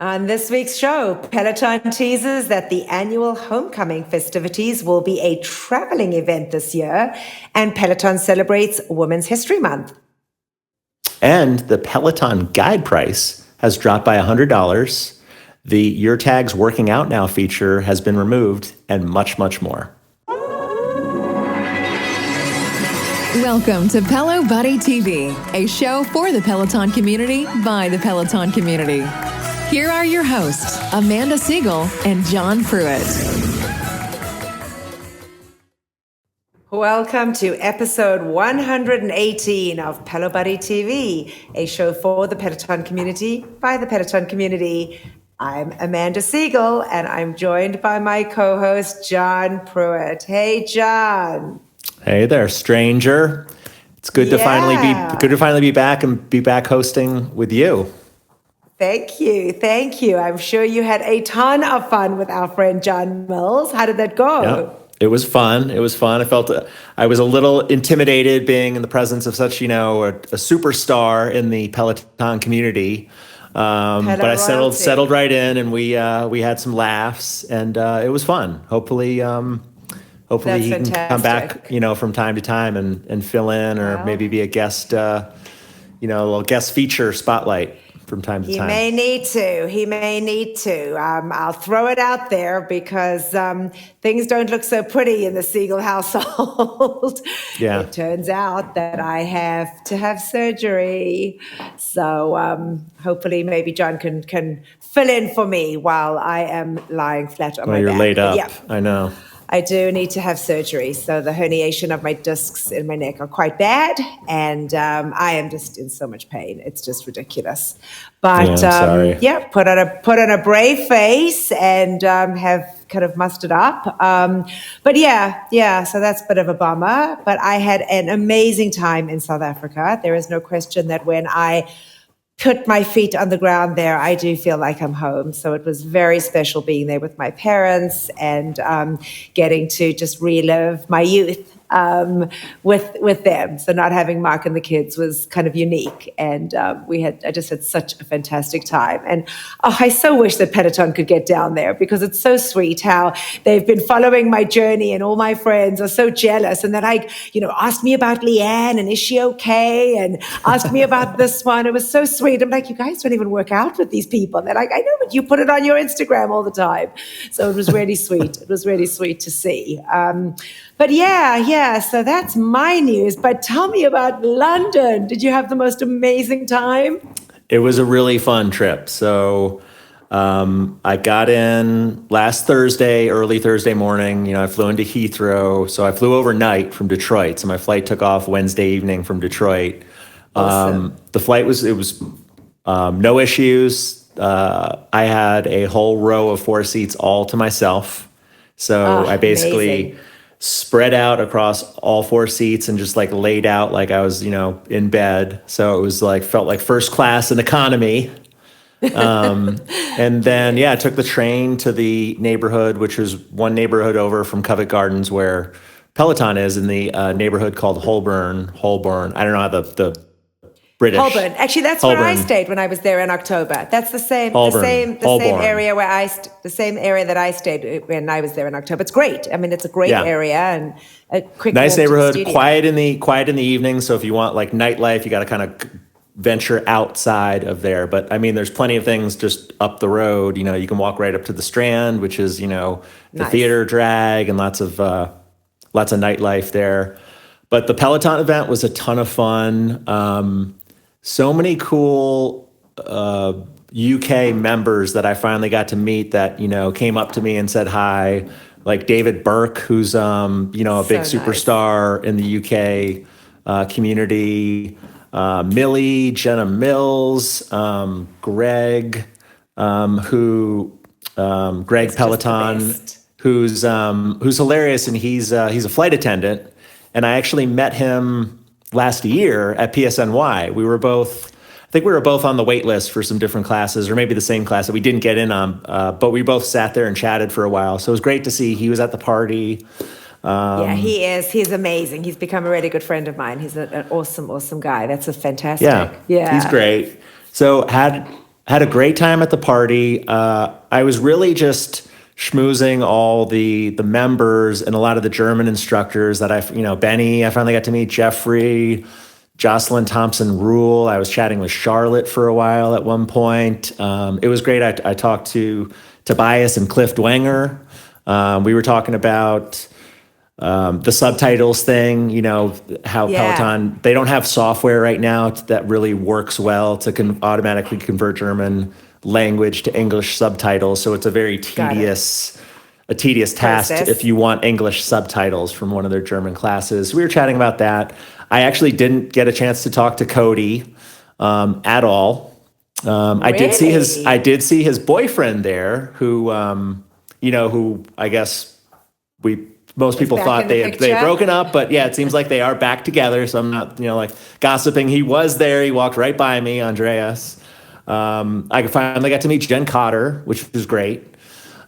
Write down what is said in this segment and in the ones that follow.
On this week's show, Peloton teases that the annual homecoming festivities will be a traveling event this year, and Peloton celebrates Women's History Month. And the Peloton guide price has dropped by $100. The Your Tags Working Out Now feature has been removed, and much, much more. Welcome to Pelo Buddy TV, a show for the Peloton community by the Peloton community. Here are your hosts, Amanda Siegel and John Pruitt. Welcome to episode 118 of Pelo Buddy TV, a show for the Peloton community by the Peloton community. I'm Amanda Siegel, and I'm joined by my co-host, John Pruitt. Hey, John. Hey there, stranger. It's good to finally be back and be back hosting with you. Thank you. I'm sure you had a ton of fun with our friend John Mills. How did that go? Yeah, it was fun. I felt I was a little intimidated being in the presence of such, a superstar in the Peloton community. But I settled right in, and we had some laughs, and it was fun. Hopefully he can come back, from time to time and fill in, or maybe be a guest, a little guest feature spotlight from time to time. He may need to. I'll throw it out there because things don't look so pretty in the Siegel household. Yeah. It turns out that I have to have surgery. So hopefully maybe John can fill in for me while I am lying flat on my back. You're laid up. Yeah. I know. I do need to have surgery. So the herniation of my discs in my neck are quite bad. And I am just in so much pain. It's just ridiculous. But sorry. put on a brave face and have kind of mustered up. But so that's a bit of a bummer. But I had an amazing time in South Africa. There is no question that when I put my feet on the ground there, I do feel like I'm home. So it was very special being there with my parents and getting to just relive my youth with them. So not having Mark and the kids was kind of unique. And I just had such a fantastic time. And I so wish that Peloton could get down there, because it's so sweet how they've been following my journey, and all my friends are so jealous. And then asked me about Leanne, and is she okay? And asked me about this one. It was so sweet. I'm like, you guys don't even work out with these people. And they're like, I know, but you put it on your Instagram all the time. So it was really sweet. It was really sweet to see. But so that's my news. But tell me about London. Did you have the most amazing time? It was a really fun trip. So I got in last Thursday, early Thursday morning. I flew into Heathrow. So I flew overnight from Detroit. So my flight took off Wednesday evening from Detroit. Awesome. The flight was no issues. I had a whole row of 4 seats all to myself. So I basically amazing. Spread out across all 4 seats and just laid out like I was, in bed. So it was felt like first class and economy. And then, I took the train to the neighborhood, which was one neighborhood over from Covent Gardens where Peloton is, in the neighborhood called Holborn. I don't know how the British. Holborn. Actually, that's where I stayed when I was there in October. That's the same area the same area that I stayed when I was there in October. It's great. I mean, it's a great area and a quick nice walk neighborhood, to the quiet in the evening. So if you want nightlife, you got to kind of venture outside of there. But I mean, there's plenty of things just up the road. You can walk right up to the Strand, which is the theater drag, and lots of nightlife there. But the Peloton event was a ton of fun. So many cool UK members that I finally got to meet that, came up to me and said hi, like David Burke, who's, a big superstar in the UK community, Millie, Jenna Mills, Greg, Greg Peloton, who's hilarious, and he's a flight attendant. And I actually met him last year at PSNY. I think we were both on the waitlist for some different classes, or maybe the same class that we didn't get in on, but we both sat there and chatted for a while. So it was great to see. He was at the party. He is. He's amazing. He's become a really good friend of mine. He's an awesome, awesome guy. That's a fantastic. Yeah, he's great. So had Had a great time at the party. I was really just schmoozing all the members and a lot of the German instructors that Benny, I finally got to meet Jeffrey, Jocelyn Thompson Rule. I was chatting with Charlotte for a while at one point. It was great. I talked to Tobias and Cliff Dwenger. We were talking about the subtitles thing, how Peloton, they don't have software right now that really works well to automatically convert German language to English subtitles. So it's a very tedious task if you want English subtitles from one of their German classes. We were chatting about that. I actually didn't get a chance to talk to Cody at all. Really? I did see his boyfriend there, who I guess most people thought they had broken up, but yeah, it seems like they are back together. So I'm not gossiping. He was there. He walked right by me, Andreas. I finally got to meet Jen Cotter, which was great.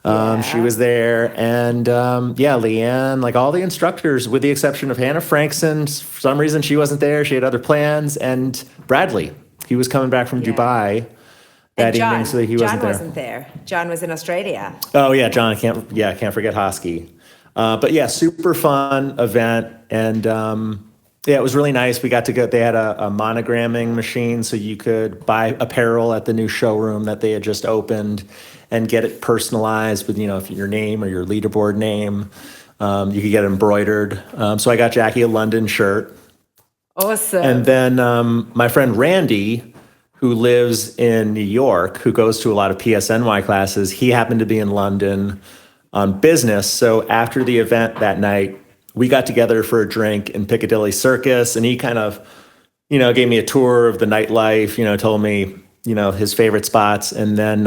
She was there, and Leanne, all the instructors, with the exception of Hannah Frankson. For some reason, she wasn't there. She had other plans, and Bradley, he was coming back from Dubai that evening, so he wasn't there. John was in Australia. Oh yeah, John. I can't forget Hosky. But yeah, super fun event, and it was really nice. We got to go. They had a monogramming machine, so you could buy apparel at the new showroom that they had just opened and get it personalized with if your name or your leaderboard name. You could get it embroidered. So I got Jackie a London shirt. Awesome. And then my friend Randy, who lives in New York, who goes to a lot of PSNY classes, he happened to be in London on business. So after the event that night, we got together for a drink in Piccadilly Circus, and he kind of, gave me a tour of the nightlife, told me, his favorite spots. And then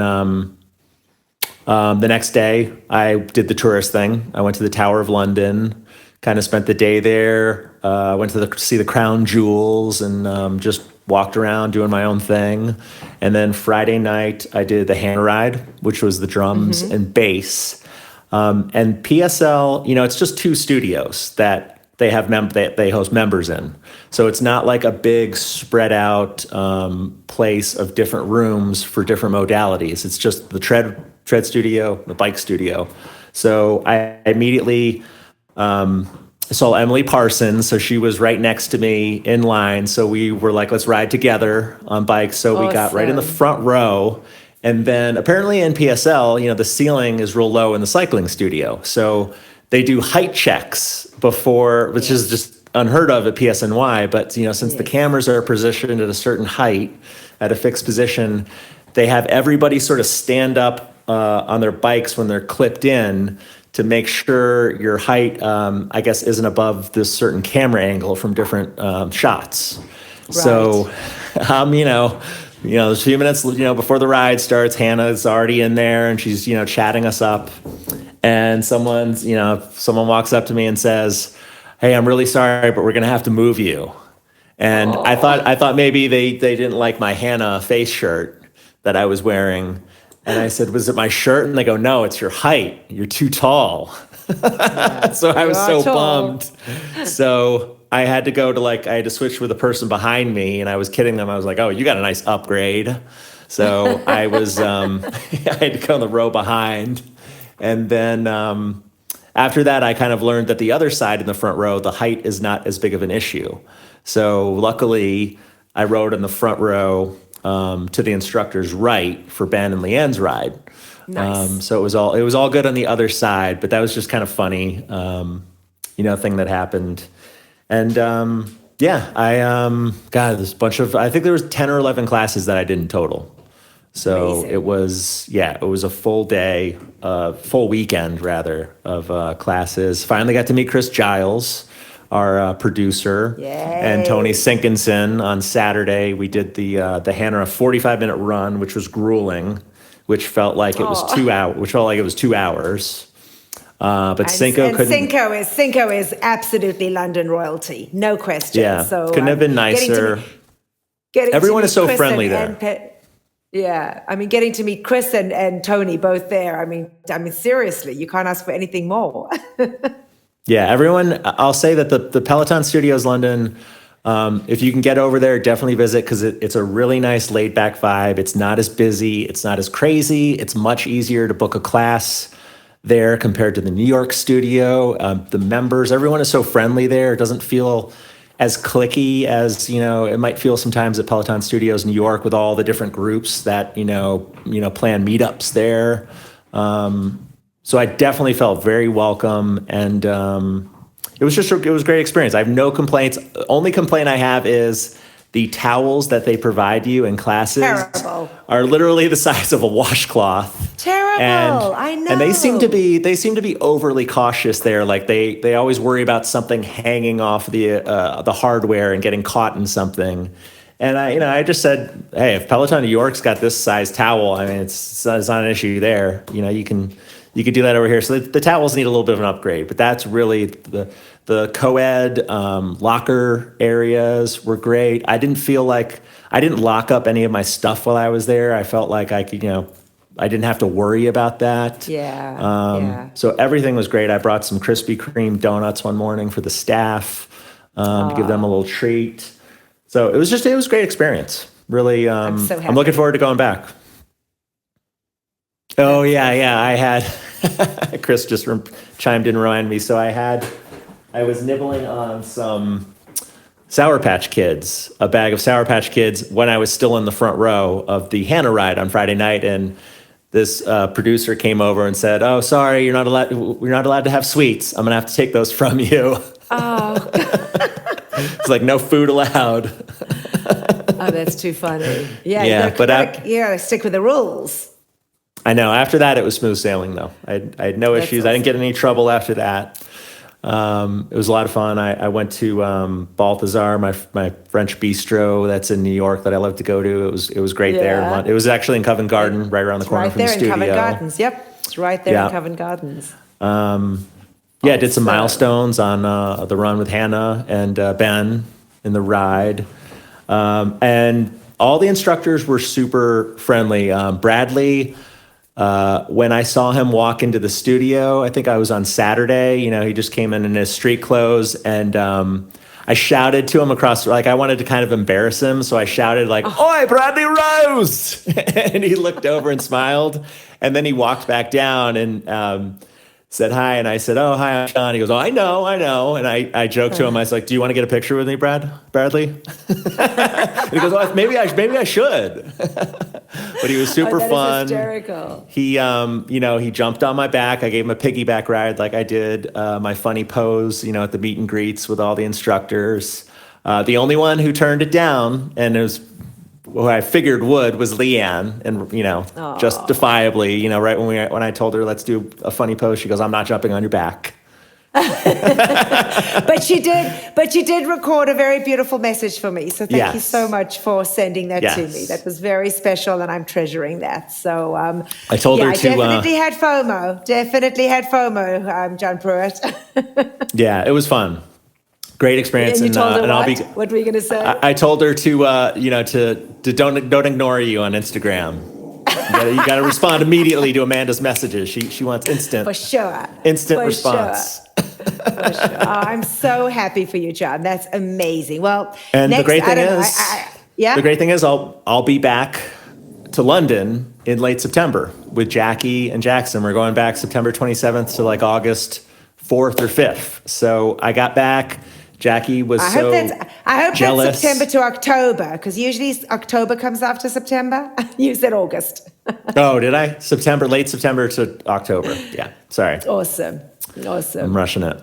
the next day I did the tourist thing. I went to the Tower of London, kind of spent the day there, went to see the Crown Jewels, and just walked around doing my own thing. And then Friday night I did the hand ride, which was the drums and bass. And PSL, it's just 2 studios that they have they host members in. So it's not like a big spread out place of different rooms for different modalities. It's just the tread studio, the bike studio. So I immediately saw Emily Parsons. So she was right next to me in line. So we were like, let's ride together on bikes. So we got right in the front row. And then apparently in PSL, the ceiling is real low in the cycling studio. So they do height checks before, which is just unheard of at PSNY. But, since the cameras are positioned at a certain height at a fixed position, they have everybody sort of stand up on their bikes when they're clipped in to make sure your height, I guess, isn't above this certain camera angle from different shots. Right. So, there's a few minutes, before the ride starts, Hannah's already in there and she's, chatting us up. And someone walks up to me and says, "Hey, I'm really sorry, but we're going to have to move you." And I thought maybe they didn't like my Hannah face shirt that I was wearing. And I said, "Was it my shirt?" And they go, "No, it's your height. You're too tall." So I was so bummed. So I had to go to I had to switch with the person behind me, and I was kidding them. I was like, "Oh, you got a nice upgrade." So I was, I had to go in the row behind. And then after that, I kind of learned that the other side in the front row, the height is not as big of an issue. So luckily, I rode in the front row to the instructor's right for Ben and Leanne's ride. Nice. So it was all good on the other side, but that was just kind of funny, thing that happened. And there's a bunch of, I think there was 10 or 11 classes that I did in total. So amazing. It was a full day, full weekend rather, of classes. Finally got to meet Chris Giles, our producer. Yay. And Tony Sinkinson on Saturday. We did the Hannah 45-minute run, which was grueling, which felt like it was 2 hours. But Cinco is absolutely London royalty, no question. Yeah, so couldn't have been nicer. Everyone is so friendly there. Getting to meet Chris and Tony both there. I mean, seriously, you can't ask for anything more. Yeah, everyone. I'll say that the Peloton Studios London If you can get over there, definitely visit because it's a really nice laid back vibe. It's not as busy. It's not as crazy. It's much easier to book a class there compared to the New York studio. The members, everyone is so friendly there. It doesn't feel as cliquey as, it might feel sometimes at Peloton Studios New York with all the different groups that, plan meetups there. So I definitely felt very welcome, and it was a great experience. I have no complaints. The only complaint I have is the towels that they provide you in classes are literally the size of a washcloth. Terrible. I know. And they seem to be overly cautious there. Like they always worry about something hanging off the hardware and getting caught in something. And I just said, hey, if Peloton New York's got this size towel, I mean, it's not an issue there. You could do that over here. So the towels need a little bit of an upgrade, but that's really the co-ed locker areas were great. I didn't feel like I didn't lock up any of my stuff while I was there. I felt like I could, I didn't have to worry about that. Yeah. So everything was great. I brought some Krispy Kreme donuts one morning for the staff to give them a little treat. So it was a great experience. Really, I'm so happy. I'm looking forward to going back. Oh yeah. I had Chris just chimed in and reminded me. So I was nibbling on some Sour Patch Kids, a bag of Sour Patch Kids when I was still in the front row of the Hannah ride on Friday night, and this producer came over and said, "Oh, sorry, we're not allowed to have sweets. I'm gonna have to take those from you." Oh, it's like no food allowed. Oh, that's too funny. Yeah, yeah, you gotta stick with the rules. I know. After that, it was smooth sailing, though. I had no issues. Awesome. I didn't get in any trouble after that. It was a lot of fun. I went to Balthazar, my French bistro that's in New York that I love to go to. It was great there. It was actually in Covent Garden, right around the corner from the studio. Right there in Covent Gardens. Yep, it's right there in Covent Gardens. I did some milestones on the run with Hannah and Ben in the ride. And all the instructors were super friendly. Bradley, when I saw him walk into the studio, I think I was on Saturday, he just came in his street clothes, and I shouted to him across, I wanted to kind of embarrass him. So I shouted "Oi, Bradley Rose!" And he looked over and smiled. And then he walked back down and said hi. And I said, "Oh, hi, I'm Sean." He goes, "Oh, I know." And I joked to him. I was like, "Do you want to get a picture with me, Bradley?" And he goes, "Oh, maybe I should." But he was super fun. Hysterical. He, he jumped on my back. I gave him a piggyback ride like I did my funny pose, at the meet and greets with all the instructors. The only one who turned it down, and it was who I figured was Leanne, and justifiably, right when I told her let's do a funny pose, she goes, "I'm not jumping on your back." But she did record a very beautiful message for me. So thank you so much for sending that to me. That was very special, and I'm treasuring that. So I told her to. I definitely had FOMO. John Pruitt. Yeah, it was fun. Great experience. And you told her what? What were you going to say? I told her to don't ignore you on Instagram. You got to respond immediately to Amanda's messages. She wants instant. For sure. Instant response. Sure. For sure. Oh, I'm so happy for you, John. That's amazing. Well, and next, the great thing is, I'll be back to London in late September with Jackie and Jackson. We're going back September 27th to August 4th or 5th. So I got back. Jackie was I hope jealous. That's September to October, because usually October comes after September. You said August. Oh, did I? Late September to October. Yeah, sorry. Awesome. I'm rushing it.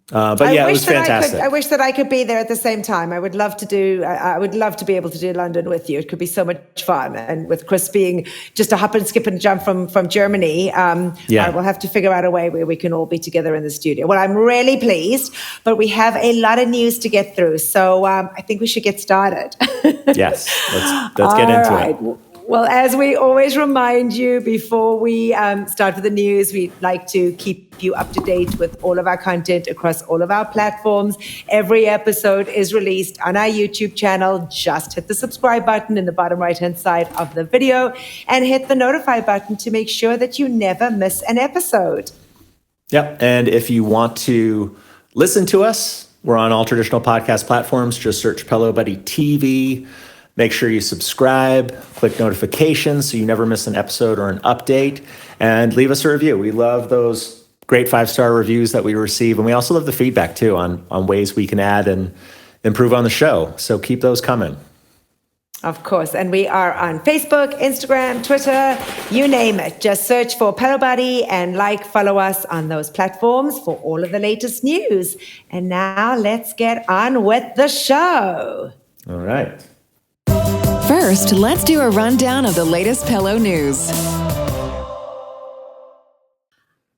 But yeah, it was fantastic. I wish that I could be there at the same time. I would love to be able to do London with you. It could be so much fun. And with Chris being just a hop and skip and jump from Germany, I will have to figure out a way where we can all be together in the studio. Well, I'm really pleased, but we have a lot of news to get through. So I think we should get started. Yes, let's get into it. Well, as we always remind you before we start with the news, we'd like to keep you up to date with all of our content across all of our platforms. Every episode is released on our YouTube channel. Just hit the subscribe button in the bottom right-hand side of the video and hit the notify button to make sure that you never miss an episode. Yep. And if you want to listen to us We're on all traditional podcast platforms. Just search Pelo Buddy TV. Make sure you subscribe, click notifications so you never miss an episode or an update, and leave us a review. We love those great 5-star reviews that we receive, and we also love the feedback too on ways we can add and improve on the show. So keep those coming. Of course. And we are on Facebook, Instagram, Twitter, you name it. Just search for Pelo Buddy and follow us on those platforms for all of the latest news. And now let's get on with the show. All right. First, let's do a rundown of the latest Pelo news.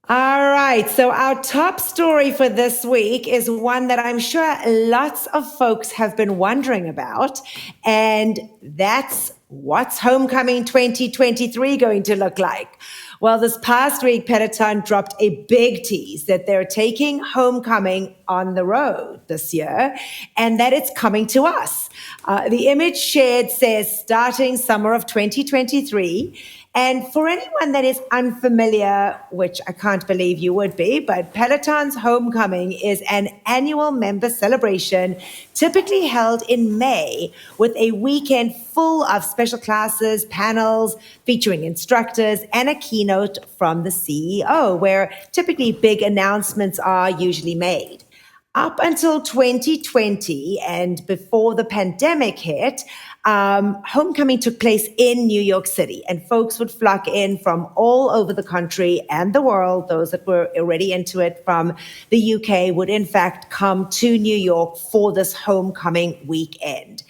All right, so our top story for this week is one that I'm sure lots of folks have been wondering about, and that's what's Homecoming 2023 going to look like? Well, this past week, Peloton dropped a big tease that they're taking Homecoming on the road this year and that it's coming to us. The image shared says starting summer of 2023. And for anyone that is unfamiliar, which I can't believe you would be, but Peloton's Homecoming is an annual member celebration typically held in May with a weekend full of special classes, panels featuring instructors, and a keynote from the CEO, where typically big announcements are usually made. Up until 2020 and before the pandemic hit, Homecoming took place in New York City, and folks would flock in from all over the country and the world. Those that were already into it from the UK would in fact come to New York for this Homecoming weekend.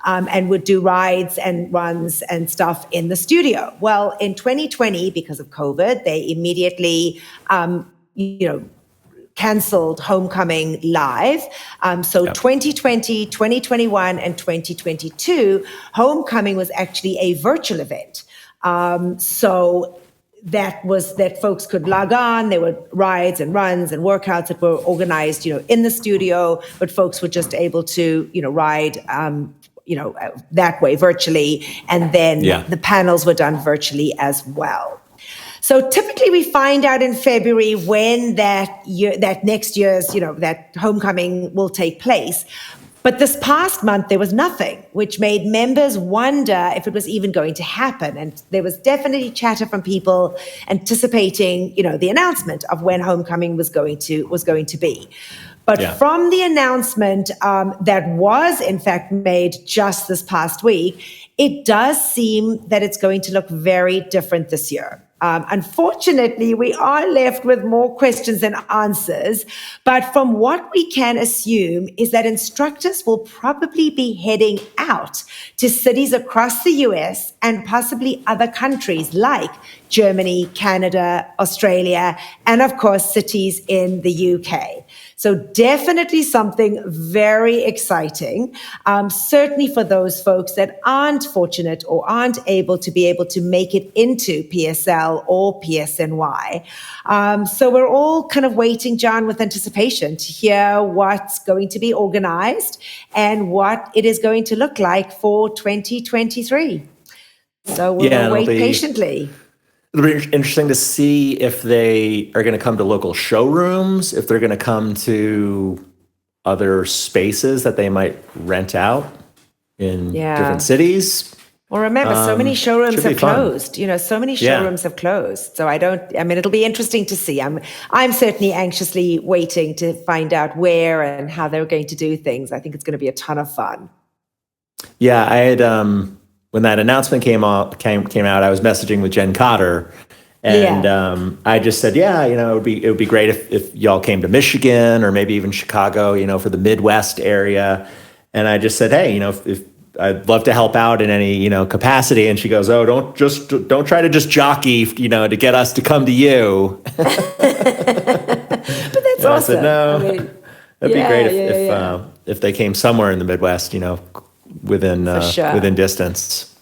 And would do rides and runs and stuff in the studio. Well, in 2020, because of COVID, they immediately, canceled Homecoming live. So 2020, 2021, and 2022, Homecoming was actually a virtual event. So that folks could log on. There were rides and runs and workouts that were organized, in the studio, but folks were just able to, ride, that way virtually. And then the panels were done virtually as well. So typically we find out in February when that next year's, that Homecoming will take place. But this past month, there was nothing, which made members wonder if it was even going to happen. And there was definitely chatter from people anticipating, the announcement of when Homecoming was going to be. But from the announcement that was in fact made just this past week, it does seem that it's going to look very different this year. Unfortunately, we are left with more questions than answers, but from what we can assume is that instructors will probably be heading out to cities across the US and possibly other countries like Germany, Canada, Australia, and of course, cities in the UK. So definitely something very exciting, certainly for those folks that aren't fortunate or aren't able to make it into PSL or PSNY. So we're all kind of waiting, John, with anticipation to hear what's going to be organized and what it is going to look like for 2023. So we'll wait patiently. It'll be interesting to see if they are going to come to local showrooms, if they're going to come to other spaces that they might rent out in different cities. Well, remember, so many showrooms have closed. So many showrooms have closed. So it'll be interesting to see. I'm certainly anxiously waiting to find out where and how they're going to do things. I think it's going to be a ton of fun. Yeah, I had... when that announcement came out, I was messaging with Jen Cotter, and I just said, it would be great if y'all came to Michigan or maybe even Chicago, for the Midwest area. And I just said, hey, if I'd love to help out in any capacity. And she goes, oh, don't try to just jockey, to get us to come to you. But that's awesome. I said, no, that'd be great if they came somewhere in the Midwest, within distance.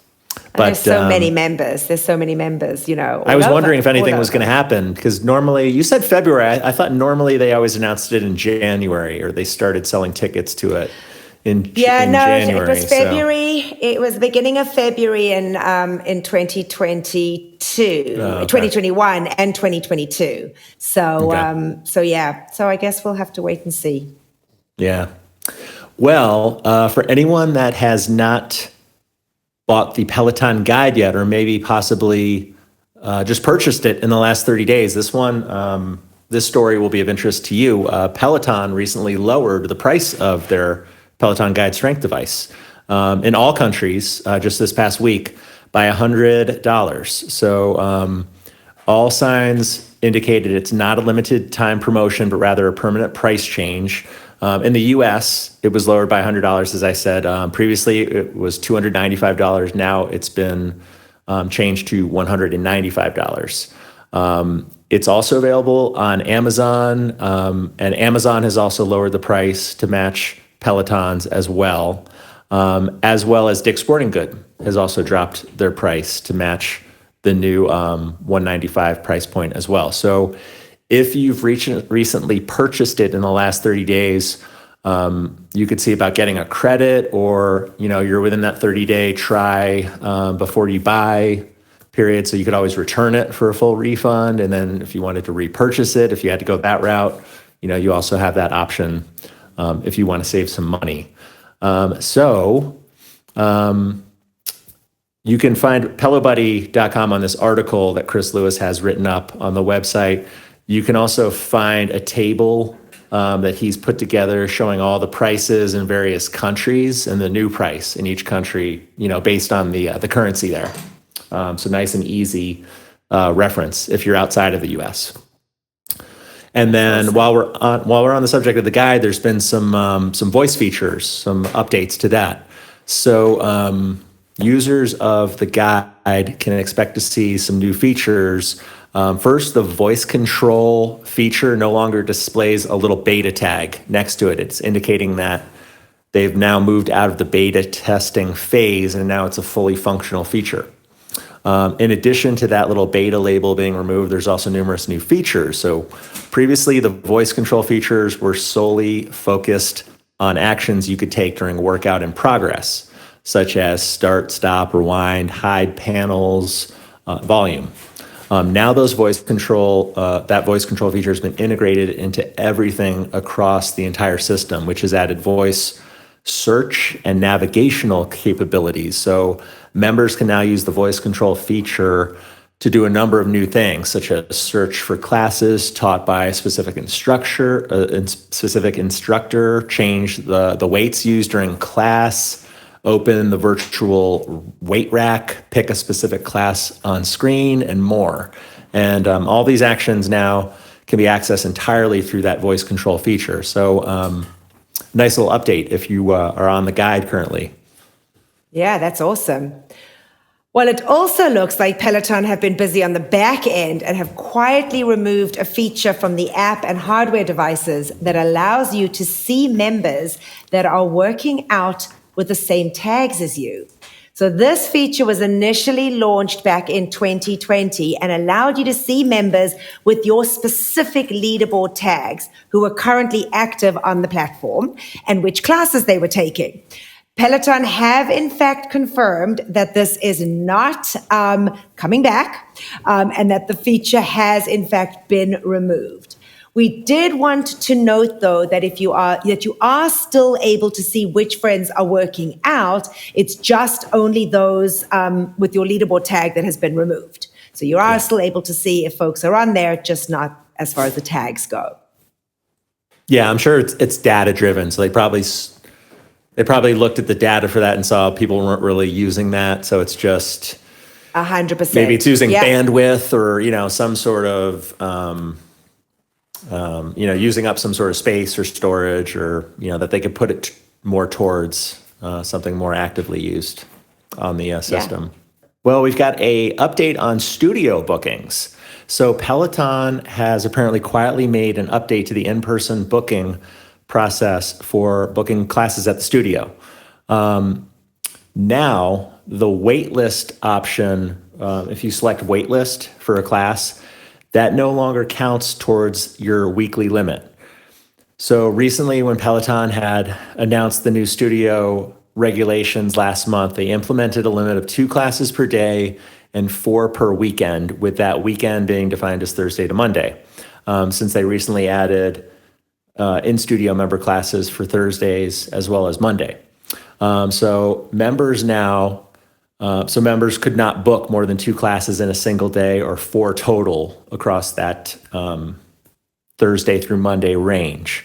But there's so many members. I was wondering if anything was going to happen, because normally, you said February. I thought normally they always announced it in January, or they started selling tickets to it in January. It was February. It was the beginning of February in 2022, 2021 and 2022. So I guess we'll have to wait and see. Yeah. Well, for anyone that has not bought the Peloton guide yet, or maybe possibly just purchased it in the last 30 days, this story will be of interest to you. Peloton recently lowered the price of their Peloton Guide strength device in all countries just this past week by $100. So all signs indicated it's not a limited time promotion, but rather a permanent price change. In the US, it was lowered by $100, as I said. Previously, it was $295. Now it's been changed to $195. It's also available on Amazon, and Amazon has also lowered the price to match Peloton's as well as Dick's Sporting Good has also dropped their price to match the new $195 price point as well. So if you've recently purchased it in the last 30 days, you could see about getting a credit, or you're within that 30-day try before you buy period. So you could always return it for a full refund. And then if you wanted to repurchase it, if you had to go that route, you also have that option if you want to save some money. You can find PeloBuddy.com on this article that Chris Lewis has written up on the website. You can also find a table that he's put together showing all the prices in various countries and the new price in each country, based on the currency there. So nice and easy reference if you're outside of the U.S. And then while we're on the subject of the guide, there's been some voice features, some updates to that. So users of the guide can expect to see some new features. First, the voice control feature no longer displays a little beta tag next to it. It's indicating that they've now moved out of the beta testing phase, and now it's a fully functional feature. In addition to that little beta label being removed, there's also numerous new features. So previously, the voice control features were solely focused on actions you could take during workout in progress, such as start, stop, rewind, hide panels, volume. Now those voice control feature has been integrated into everything across the entire system, which has added voice search and navigational capabilities. So members can now use the voice control feature to do a number of new things, such as search for classes taught by a specific instructor, change the weights used during class, open the virtual weight rack, pick a specific class on screen, and more. And all these actions now can be accessed entirely through that voice control feature. So nice little update if you are on the guide currently. Yeah, that's awesome. Well, it also looks like Peloton have been busy on the back end and have quietly removed a feature from the app and hardware devices that allows you to see members that are working out with the same tags as you. So this feature was initially launched back in 2020 and allowed you to see members with your specific leaderboard tags who are currently active on the platform and which classes they were taking. Peloton have in fact confirmed that this is not coming back and that the feature has in fact been removed. We did want to note, though, that you are still able to see which friends are working out. It's just only those with your leaderboard tag that has been removed. So you are still able to see if folks are on there, just not as far as the tags go. Yeah, I'm sure it's data driven. So they probably looked at the data for that and saw people weren't really using that. So it's just 100%. Maybe it's using bandwidth or some sort of using up some sort of space or storage, or that they could put it more towards something more actively used on the system. Yeah. Well, we've got a update on studio bookings. So Peloton has apparently quietly made an update to the in-person booking process for booking classes at the studio. Now, the waitlist option, if you select waitlist for a class, that no longer counts towards your weekly limit. So recently, when Peloton had announced the new studio regulations last month, they implemented a limit of 2 classes per day and 4 per weekend, with that weekend being defined as Thursday to Monday. Since they recently added in-studio member classes for Thursdays as well as Monday. So members could not book more than 2 classes in a single day or 4 total across that Thursday through Monday range.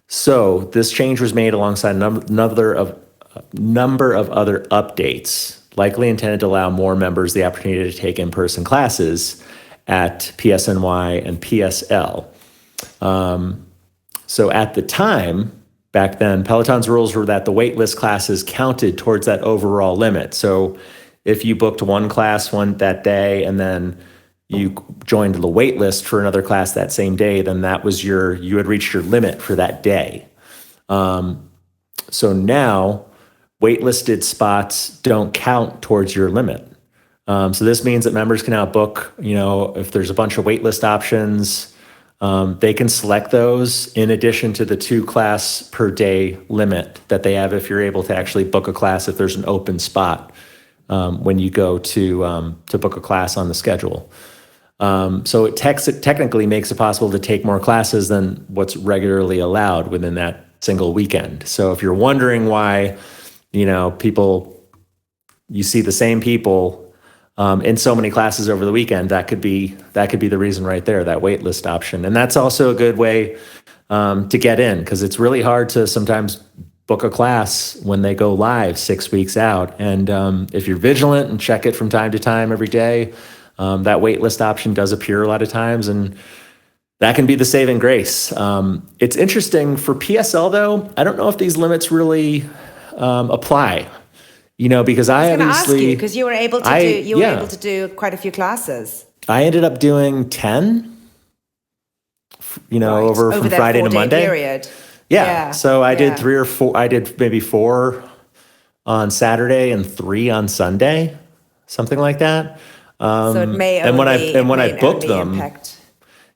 So this change was made alongside a number of other updates, likely intended to allow more members the opportunity to take in-person classes at PSNY and PSL. So at the time, back then, Peloton's rules were that the waitlist classes counted towards that overall limit. So if you booked one class that day and then you joined the waitlist for another class that same day, then that was you had reached your limit for that day. So now waitlisted spots don't count towards your limit. So this means that members can now book, if there's a bunch of waitlist options, they can select those in addition to the 2 class per day limit that they have if you're able to actually book a class if there's an open spot when you go to book a class on the schedule. So it technically makes it possible to take more classes than what's regularly allowed within that single weekend. So if you're wondering why, you see the same people in so many classes over the weekend, that could be the reason right there, that waitlist option. And that's also a good way to get in, because it's really hard to sometimes book a class when they go live 6 weeks out. And if you're vigilant and check it from time to time every day, that waitlist option does appear a lot of times, and that can be the saving grace. It's interesting for PSL though. I don't know if these limits really apply. Because I was obviously ask you, because you were able to do quite a few classes. I ended up doing 10. Over from Friday to Monday. Period. Yeah. So I did 3 or 4. I did maybe 4 on Saturday and 3 on Sunday, something like that. So it may when I booked them, impact.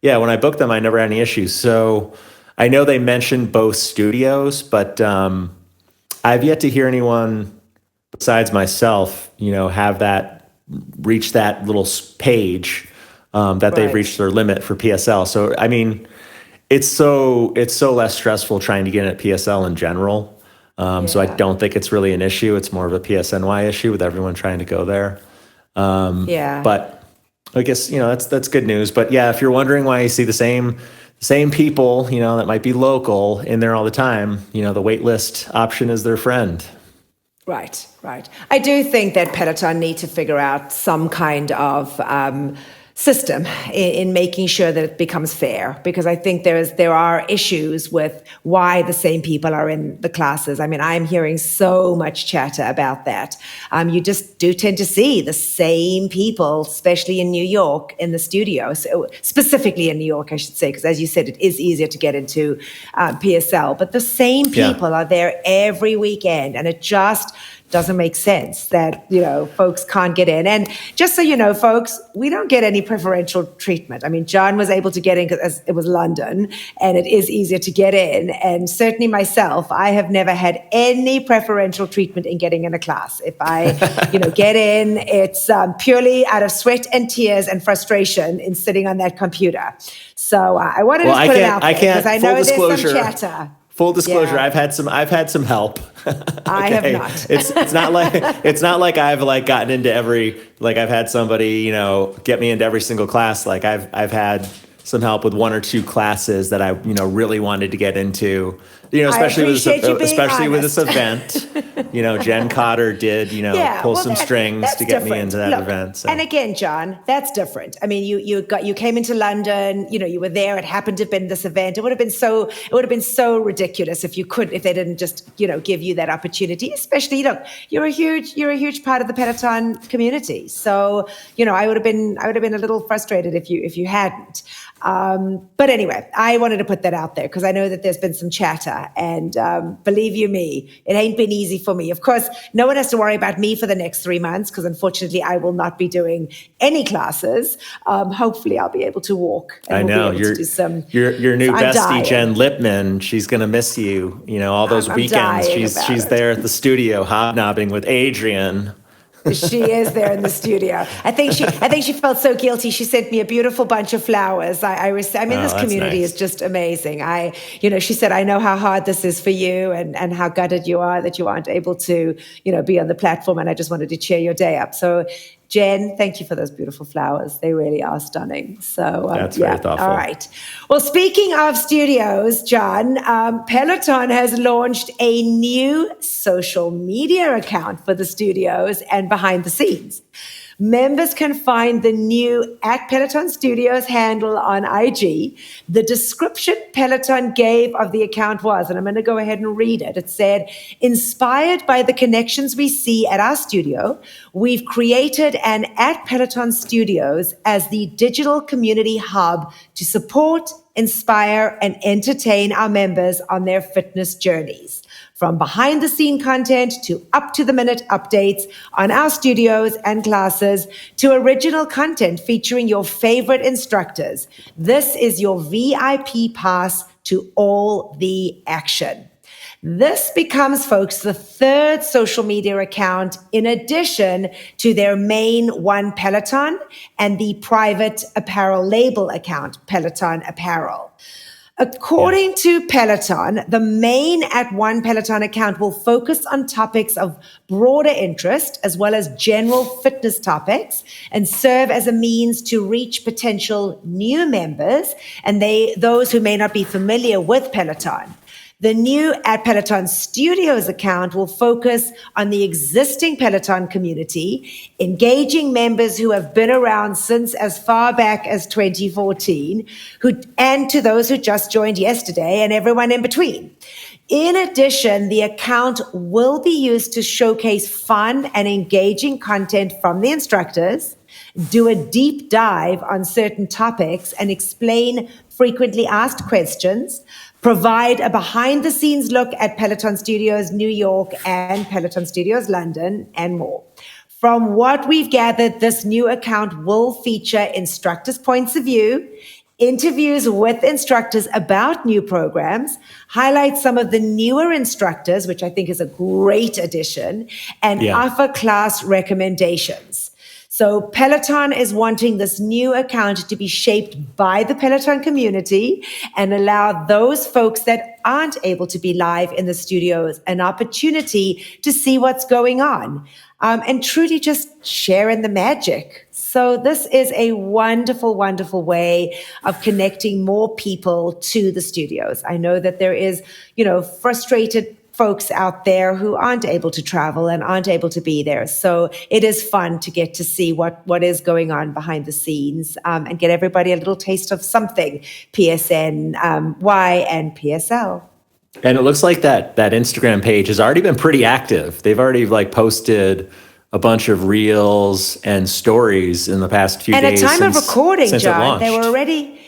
Yeah, when I booked them, I never had any issues. So I know they mentioned both studios, but I've yet to hear anyone besides myself, have reach that little page that they've reached their limit for PSL. So I mean, it's so less stressful trying to get in at PSL in general. So I don't think it's really an issue. It's more of a PSNY issue with everyone trying to go there. But I guess that's good news. But yeah, if you're wondering why you see the same people, that might be local in there all the time, the wait list option is their friend. Right. I do think that Peloton need to figure out some kind of system in making sure that it becomes fair, because I think there are issues with why the same people are in the classes. I mean, I'm hearing so much chatter about that. You just do tend to see the same people, especially in New York, in the studio. So specifically in New York, I should say, because as you said, it is easier to get into PSL. But the same people are there every weekend, and it just doesn't make sense that, folks can't get in. And just so you know, folks, we don't get any preferential treatment. I mean, John was able to get in because it was London, and it is easier to get in. And certainly myself, I have never had any preferential treatment in getting in a class. If I, get in, it's purely out of sweat and tears and frustration in sitting on that computer. So I wanted to put it out there because I know there's some chatter. Full disclosure, I've had some help. I have not. it's not like I've gotten into I've had somebody, get me into every single class. Like I've had some help with 1 or 2 classes that I, really wanted to get into, especially with this event. Jen Cotter did, pull some strings to get me into that event. So. And again, John, that's different. I mean, you came into London, you were there. It happened to have been this event. It would have been so ridiculous if they didn't just, give you that opportunity. Especially, look, you're a huge part of the Peloton community. So, I would have been a little frustrated if you hadn't. But anyway, I wanted to put that out there because I know that there's been some chatter, and believe you me, it ain't been easy for me. Of course, no one has to worry about me for the next 3 months because unfortunately I will not be doing any classes. Hopefully I'll be able to walk. And I know your new bestie, Jen Lipman. She's going to miss you. All those weekends. She's there at the studio hobnobbing with Adrian. She is there in the studio. I think she felt so guilty. She sent me a beautiful bunch of flowers. This community nice. is just amazing. She said, I know how hard this is for you and how gutted you are that you aren't able to, be on the platform. And I just wanted to cheer your day up. So Jen, thank you for those beautiful flowers. They really are stunning. So that's very thoughtful. All right. Well, speaking of studios, John, Peloton has launched a new social media account for the studios and behind the scenes. Members can find the new @PelotonStudios handle on IG. The description Peloton gave of the account was, and I'm going to go ahead and read it. It said, inspired by the connections we see at our studio, we've created an @PelotonStudios as the digital community hub to support, inspire, and entertain our members on their fitness journeys. From behind the scene content to up to the minute updates on our studios and classes to original content featuring your favorite instructors. This is your VIP pass to all the action. This becomes, folks, the third social media account in addition to their main One Peloton and the private apparel label account, Peloton Apparel. According to Peloton, the main @One Peloton account will focus on topics of broader interest as well as general fitness topics and serve as a means to reach potential new members and those who may not be familiar with Peloton. The new @PelotonStudios account will focus on the existing Peloton community, engaging members who have been around since as far back as 2014, and to those who just joined yesterday and everyone in between. In addition, the account will be used to showcase fun and engaging content from the instructors, do a deep dive on certain topics and explain frequently asked questions, provide a behind-the-scenes look at Peloton Studios New York and Peloton Studios London, and more. From what we've gathered, this new account will feature instructors' points of view, interviews with instructors about new programs, highlight some of the newer instructors, which I think is a great addition, and offer class recommendations. So Peloton is wanting this new account to be shaped by the Peloton community and allow those folks that aren't able to be live in the studios an opportunity to see what's going on and truly just share in the magic. So this is a wonderful, wonderful way of connecting more people to the studios. I know that there is, frustrated folks out there who aren't able to travel and aren't able to be there. So it is fun to get to see what is going on behind the scenes and get everybody a little taste of something PSNY and PSL. And it looks like that Instagram page has already been pretty active. They've already posted a bunch of reels and stories in the past few days. And at time of recording, John, they were already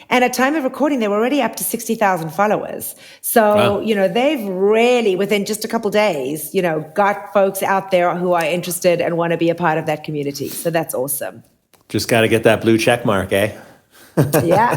up to 60,000 followers. So, they've really, within just a couple days, got folks out there who are interested and want to be a part of that community. So that's awesome. Just got to get that blue check mark, eh? Yeah.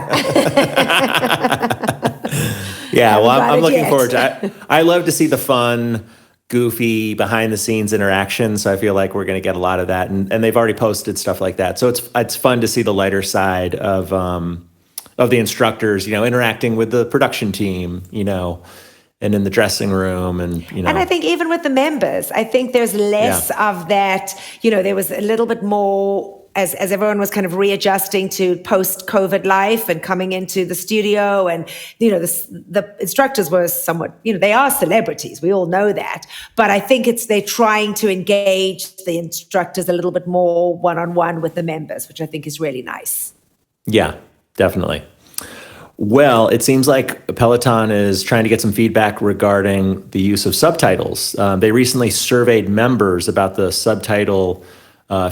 Yeah, well, I'm looking forward to it. I love to see the fun, goofy, behind-the-scenes interaction, so I feel like we're going to get a lot of that. And they've already posted stuff like that. So it's fun to see the lighter side of the instructors, interacting with the production team, and in the dressing room and, And I think even with the members, I think there's less of that, there was a little bit more as everyone was kind of readjusting to post-COVID life and coming into the studio, and the instructors were somewhat, they are celebrities, we all know that, but I think they're trying to engage the instructors a little bit more one-on-one with the members, which I think is really nice. Yeah, definitely. Well, it seems like Peloton is trying to get some feedback regarding the use of subtitles. They recently surveyed members about the subtitle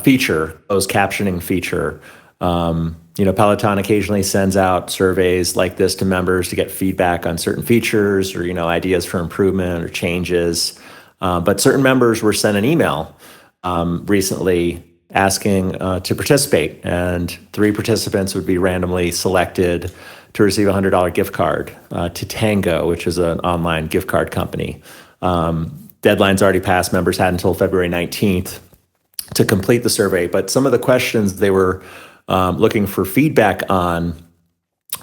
feature, closed captioning feature. Peloton occasionally sends out surveys like this to members to get feedback on certain features or, ideas for improvement or changes. But certain members were sent an email recently asking to participate, and 3 participants would be randomly selected to receive a $100 gift card to Tango, which is an online gift card company. Deadline's already passed. Members had until February 19th. to complete the survey. But some of the questions they were looking for feedback on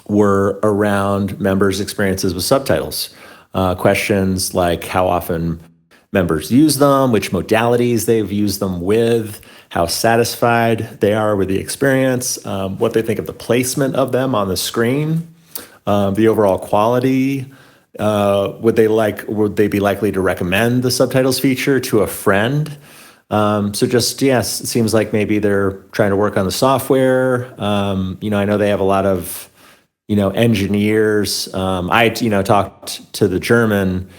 were around members' experiences with subtitles. Questions like how often members use them, which modalities they've used them with, how satisfied they are with the experience, what they think of the placement of them on the screen, the overall quality. Would they be likely to recommend the subtitles feature to a friend? So just, yes, it seems like maybe they're trying to work on the software. I know they have a lot of, engineers. I talked to the German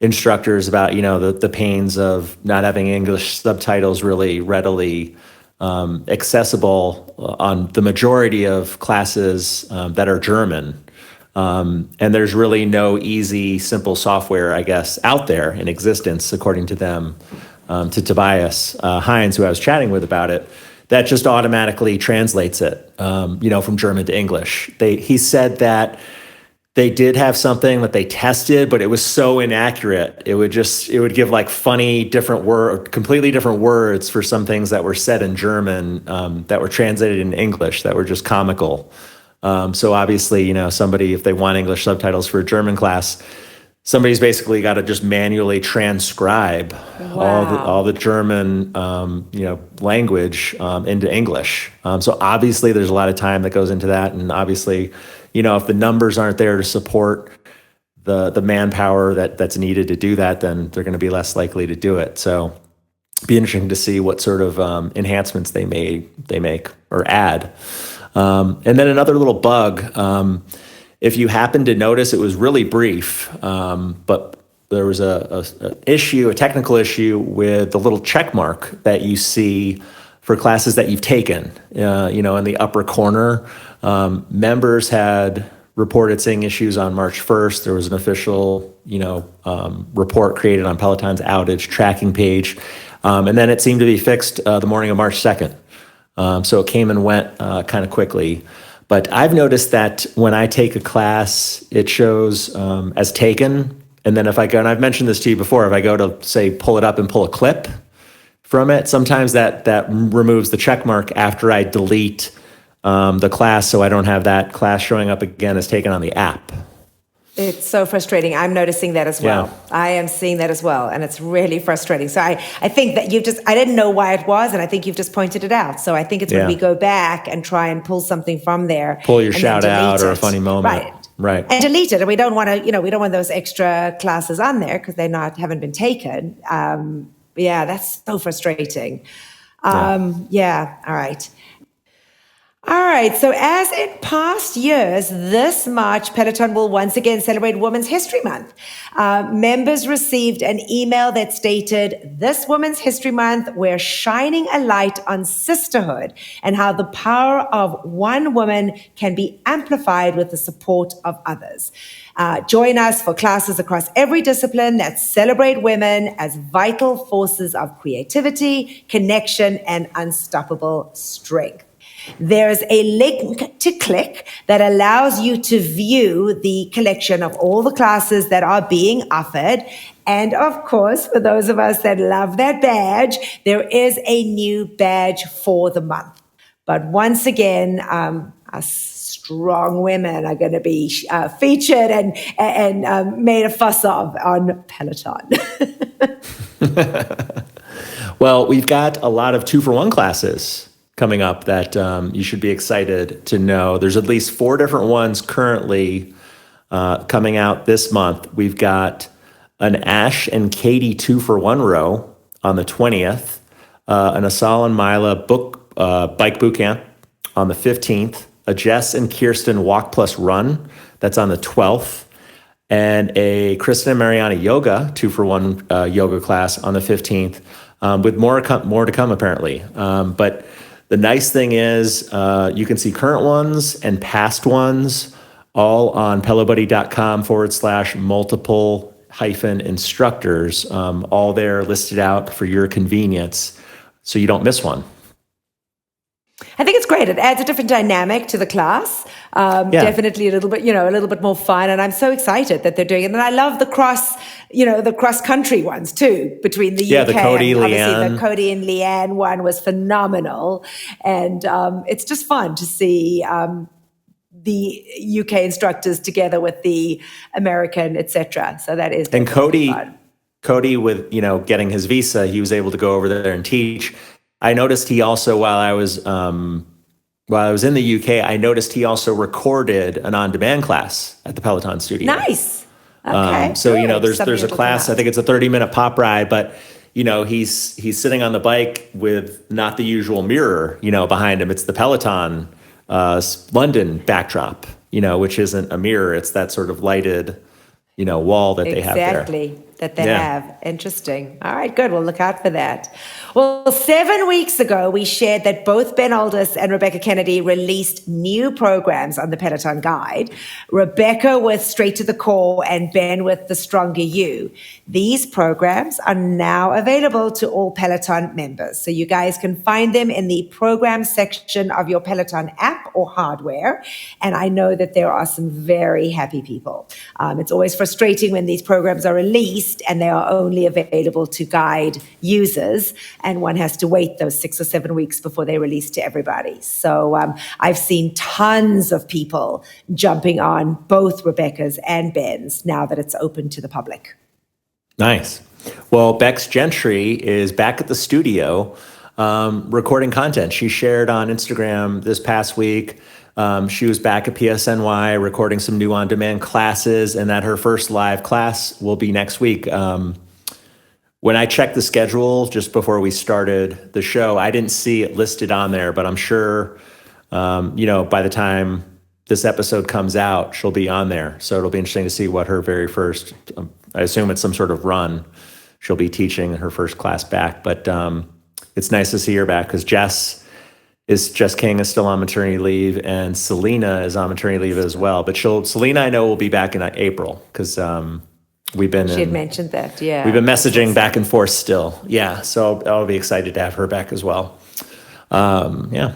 instructors about, the pains of not having English subtitles really readily accessible on the majority of classes that are German. And there's really no easy, simple software, I guess, out there in existence, according to them, to Tobias Heinz, who I was chatting with about it, that just automatically translates it, from German to English. He said that they did have something that they tested, but it was so inaccurate. It would give like funny, completely different words for some things that were said in German that were translated in English that were just comical. So obviously, somebody, if they want English subtitles for a German class, somebody's basically got to just manually transcribe all the German, language into English. So obviously, there's a lot of time that goes into that, and obviously, if the numbers aren't there to support the manpower that's needed to do that, then they're going to be less likely to do it. So, be interesting to see what sort of enhancements they make or add. And then another little bug. If you happen to notice, it was really brief, but there was a technical issue with the little check mark that you see for classes that you've taken. In the upper corner, members had reported seeing issues on March 1st. There was an official, report created on Peloton's outage tracking page, and then it seemed to be fixed the morning of March 2nd. So it came and went kind of quickly. But I've noticed that when I take a class, it shows as taken. And then if I go, and I've mentioned this to you before, if I go to, say, pull it up and pull a clip from it, sometimes that removes the check mark after I delete the class, so I don't have that class showing up again as taken on the app. It's so frustrating. I'm noticing that as well. Yeah. I am seeing that as well. And it's really frustrating. So I think that I didn't know why it was. And I think you've just pointed it out. So I think it's when we go back and try and pull something from there. Pull your shout out or a funny moment. Right. And delete it. And we don't want to, we don't want those extra classes on there because haven't been taken. That's so frustrating. All right. All right, so as in past years, this March, Peloton will once again celebrate Women's History Month. Members received an email that stated, "This Women's History Month, we're shining a light on sisterhood and how the power of one woman can be amplified with the support of others. Join us for classes across every discipline that celebrate women as vital forces of creativity, connection, and unstoppable strength." There's a link to click that allows you to view the collection of all the classes that are being offered. And of course, for those of us that love that badge, there is a new badge for the month. But once again, us strong women are going to be featured and made a fuss of on Peloton. Well, we've got a lot of 2-for-1 classes coming up that you should be excited to know. There's at least 4 different ones currently coming out this month. We've got an Ash and Katie 2-for-1 row on the 20th, an Asal and Mila bike boot camp on the 15th, a Jess and Kirsten walk plus run that's on the 12th, and a Kristen and Mariana yoga 2-for-1 yoga class on the 15th, with more to come apparently. But the nice thing is you can see current ones and past ones all on pelobuddy.com/multiple-instructors, all there listed out for your convenience so you don't miss one. I think it's great. It adds a different dynamic to the class. Definitely a little bit more fun. And I'm so excited that they're doing it. And I love the cross country ones too, between the UK the Cody, and obviously Leanne. the Cody and Leanne one was phenomenal. And it's just fun to see the UK instructors together with the American, etc. So that is And fun. Cody, with getting his visa, he was able to go over there and teach. I noticed he also, while I was in the UK, I noticed he also recorded an on-demand class at the Peloton studio. Nice. Okay. So good. there's a class. I think it's a 30-minute pop ride, but he's sitting on the bike with not the usual mirror behind him. It's the Peloton London backdrop, which isn't a mirror. It's that sort of lighted wall that they have there. Exactly, that they have. Interesting. All right, good. We'll look out for that. Well, 7 weeks ago, we shared that both Ben Alldis and Rebecca Kennedy released new programs on the Peloton Guide. Rebecca with Straight to the Core and Ben with The Stronger You. These programs are now available to all Peloton members. So you guys can find them in the program section of your Peloton app or hardware. And I know that there are some very happy people. It's always frustrating when these programs are released and they are only available to guide users, and one has to wait those 6 or 7 weeks before they release to everybody. So I've seen tons of people jumping on both Rebecca's and Ben's now that it's open to the public. Nice. Well, Becs Gentry is back at the studio recording content. She shared on Instagram this past week. She was back at PSNY recording some new on-demand classes, and that her first live class will be next week. When I checked the schedule just before we started the show, I didn't see it listed on there, but I'm sure, by the time this episode comes out, she'll be on there. So it'll be interesting to see what her very first, I assume it's some sort of run. She'll be teaching her first class back, but it's nice to see her back because Jess King is still on maternity leave, and Selena is on maternity leave as well. But Selena, I know, will be back in April because she had mentioned that, yeah. We've been messaging back and forth still. Yeah, so I'll be excited to have her back as well. Yeah.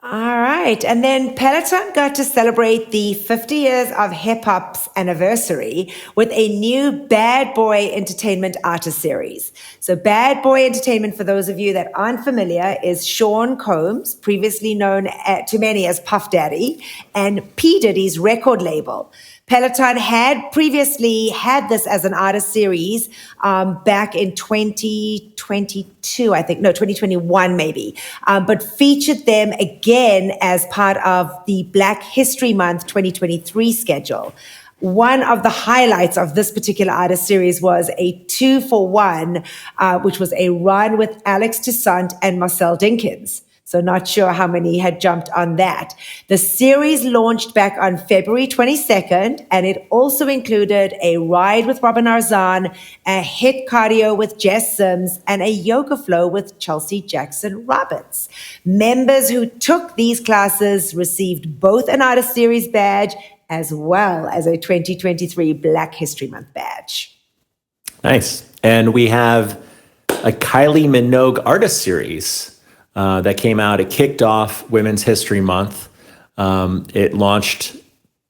All right. And then Peloton got to celebrate the 50 years of hip hop's anniversary with a new Bad Boy Entertainment Artist Series. So Bad Boy Entertainment, for those of you that aren't familiar, is Sean Combs, previously known to many as Puff Daddy, and P. Diddy's record label. Peloton had previously had this as an artist series back in 2022, I think. No, 2021 maybe. But featured them again as part of the Black History Month 2023 schedule. One of the highlights of this particular artist series was a 2-for-1, which was a run with Alex Toussaint and Marcel Dinkins. So not sure how many had jumped on that. The series launched back on February 22nd, and it also included a ride with Robin Arzon, a hit cardio with Jess Sims, and a yoga flow with Chelsea Jackson Roberts. Members who took these classes received both an Artist Series badge as well as a 2023 Black History Month badge. Nice. And we have a Kylie Minogue Artist Series that came out. It kicked off Women's History Month. It launched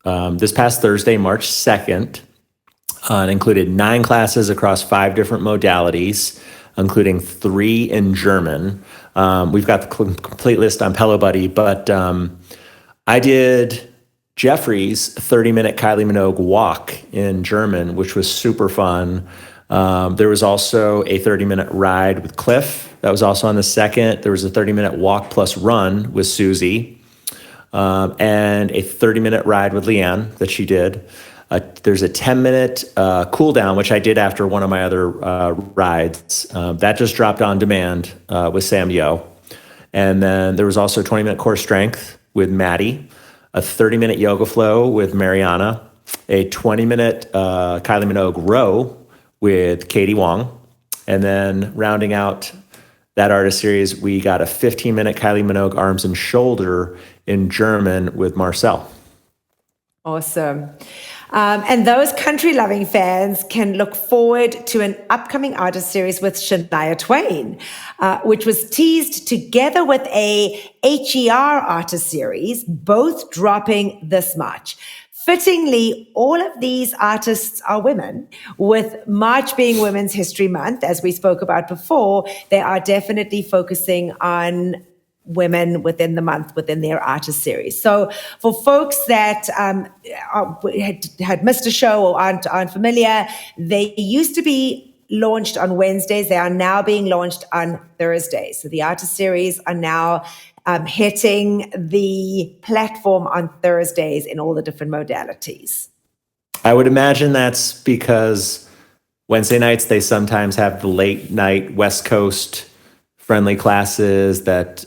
this past Thursday, March 2nd. It included 9 classes across 5 different modalities, including 3 in German. We've got the complete list on Pelo Buddy, but I did Jeffrey's 30-minute Kylie Minogue walk in German, which was super fun. There was also a 30-minute ride with Cliff. That was also on the 2nd. There was a 30-minute walk plus run with Susie, and a 30-minute ride with Leanne that she did. There's a 10-minute cool down, which I did after one of my other rides. That just dropped on demand with Sam Yo. And then there was also a 20-minute core strength with Maddie, a 30-minute yoga flow with Mariana, a 20-minute Kylie Minogue row with Katie Wong. And then rounding out that artist series, we got a 15-minute Kylie Minogue arms and shoulder in German with Marcel. Awesome. And those country-loving fans can look forward to an upcoming artist series with Shania Twain, which was teased together with a HER artist series, both dropping this March. Fittingly, all of these artists are women. With March being Women's History Month, as we spoke about before, they are definitely focusing on women within the month, within their artist series. So for folks that had missed a show or aren't familiar, they used to be launched on Wednesdays. They are now being launched on Thursdays. So the artist series are now hitting the platform on Thursdays in all the different modalities. I would imagine that's because Wednesday nights, they sometimes have the late night West Coast friendly classes that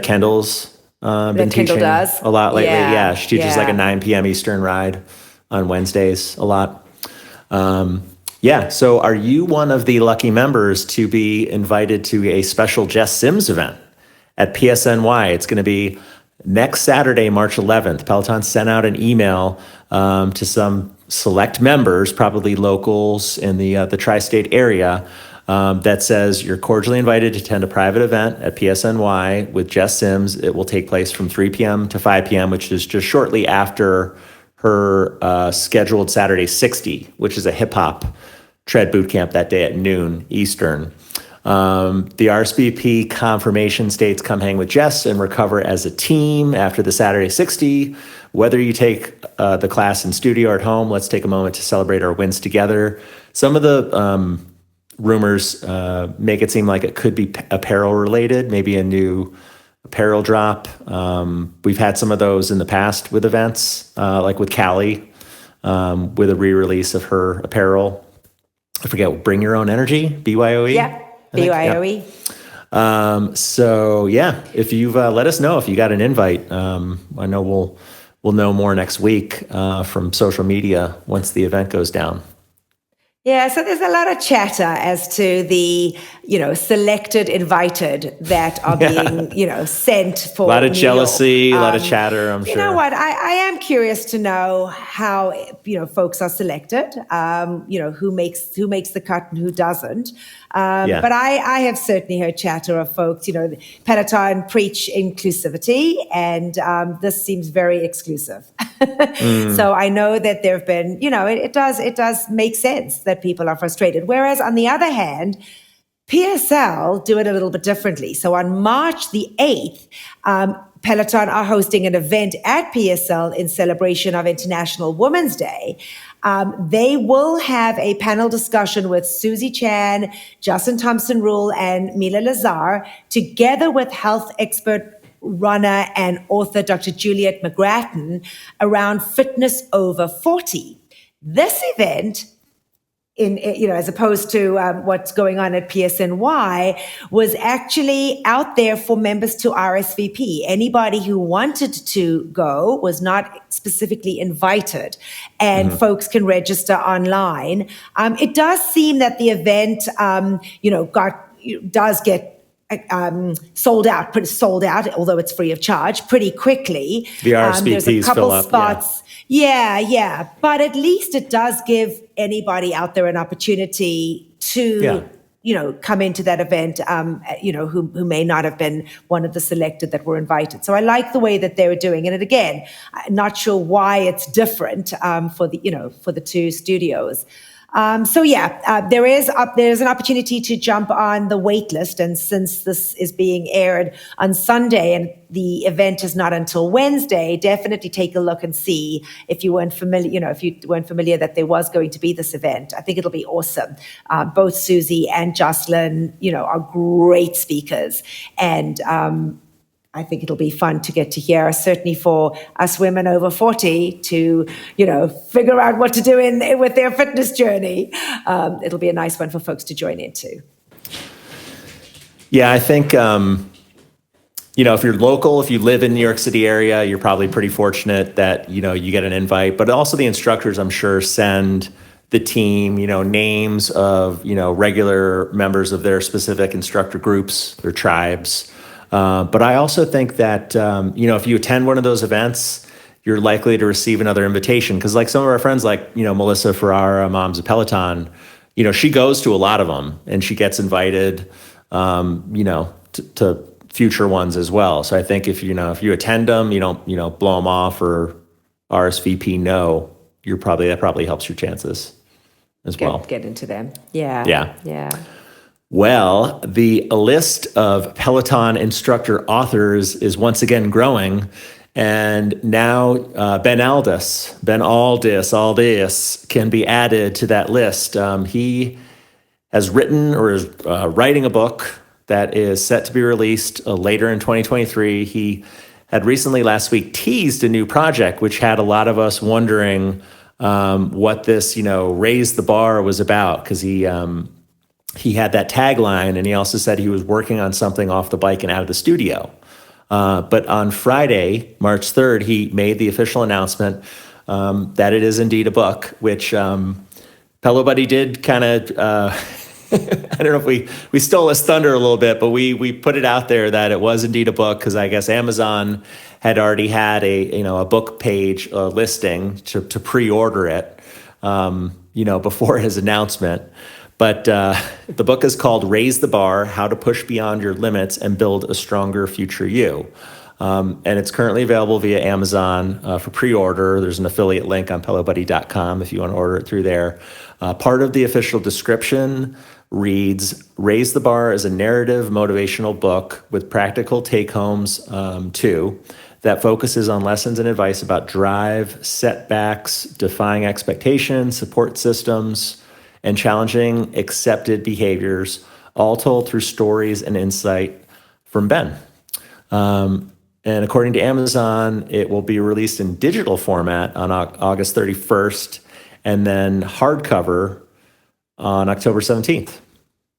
Kendall's been teaching does. a lot lately. Yeah, she teaches yeah. like a 9 p.m. Eastern ride on Wednesdays a lot. So are you one of the lucky members to be invited to a special Jess Sims event at PSNY? It's going to be next Saturday, March 11th. Peloton sent out an email to some select members, probably locals in the tri-state area, that says you're cordially invited to attend a private event at PSNY with Jess Sims. It will take place from 3 p.m. to 5 p.m., which is just shortly after her scheduled Saturday 60, which is a hip-hop tread boot camp that day at noon Eastern. The RSVP confirmation states come hang with Jess and recover as a team after the Saturday 60. Whether you take the class in studio or at home, let's take a moment to celebrate our wins together. Some of the rumors make it seem like it could be apparel related, maybe a new apparel drop. We've had some of those in the past with events, like with Kylie, with a re-release of her apparel. I forget, Bring Your Own Energy, BYOE? Yeah, BYOE. If you've let us know if you got an invite. I know we'll know more next week from social media once the event goes down. Yeah, so there's a lot of chatter as to the, selected invited that are being, sent for a lot of New jealousy, York. a lot of chatter, I'm sure. You know what? I am curious to know how, folks are selected, who makes the cut and who doesn't. But I have certainly heard chatter of folks, Peloton preach inclusivity, and this sees very exclusive. So I know that there have been, it does make sense that people are frustrated. Whereas on the other hand, PSL do it a little bit differently. So on March the 8th, Peloton are hosting an event at PSL in celebration of International Women's Day. They will have a panel discussion with Susie Chan, Justin Thompson-Rule, and Mila Lazar, together with health expert runner and author Dr. Juliet McGrattan, around fitness over 40. This event, as opposed to what's going on at PSNY, was actually out there for members to RSVP. Anybody who wanted to go was not specifically invited, and folks can register online. It does seem that the event, does get sold out, although it's free of charge, pretty quickly. The RSVPs there's a couple fill up, spots. Yeah. But at least it does give anybody out there an opportunity to, come into that event, who may not have been one of the selected that were invited. So I like the way that they were doing it. And again, I'm not sure why it's different for the two studios. There's an opportunity to jump on the waitlist. And since this is being aired on Sunday and the event is not until Wednesday, definitely take a look and see if you weren't familiar, that there was going to be this event. I think it'll be awesome. Both Susie and Jocelyn, are great speakers. And, I think it'll be fun to get to hear, certainly for us women over 40 to, figure out what to do with their fitness journey. It'll be a nice one for folks to join into. Yeah, I think, if you're local, if you live in New York City area, you're probably pretty fortunate that, you get an invite. But also the instructors, I'm sure, send the team, names of, regular members of their specific instructor groups, their tribes. But I also think that, if you attend one of those events, you're likely to receive another invitation. Because like some of our friends, like, Melissa Ferrara, Moms of Peloton, she goes to a lot of them and she gets invited, to future ones as well. So I think if you attend them, you don't, blow them off or RSVP no, that probably helps your chances as well. Get into them. Yeah. Yeah. Well, the list of Peloton instructor authors is once again growing. And now Ben Alldis can be added to that list. He has written or is writing a book that is set to be released later in 2023. He had recently last week teased a new project, which had a lot of us wondering what this, Raise the Bar was about, because he had that tagline, and he also said he was working on something off the bike and out of the studio. But on Friday, March 3rd, he made the official announcement that it is indeed a book, which Pelo Buddy did kind of, I don't know if we stole his thunder a little bit, but we put it out there that it was indeed a book, because I guess Amazon had already had a book page listing to pre-order it, before his announcement. But the book is called Raise the Bar, How to Push Beyond Your Limits and Build a Stronger Future You. And it's currently available via Amazon for pre-order. There's an affiliate link on pelobuddy.com if you want to order it through there. Part of the official description reads, Raise the Bar is a narrative motivational book with practical take-homes too, that focuses on lessons and advice about drive, setbacks, defying expectations, support systems, and challenging accepted behaviors, all told through stories and insight from Ben. And according to Amazon, it will be released in digital format on August 31st, and then hardcover on October 17th.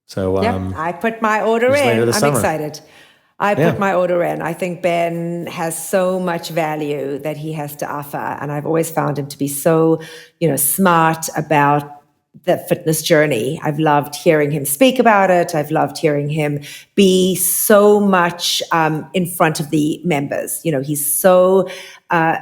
So I put my order in. I'm summer. Excited. I put my order in. I think Ben has so much value that he has to offer, and I've always found him to be so, smart about the fitness journey. I've loved hearing him speak about it. I've loved hearing him be so much in front of the members. He's so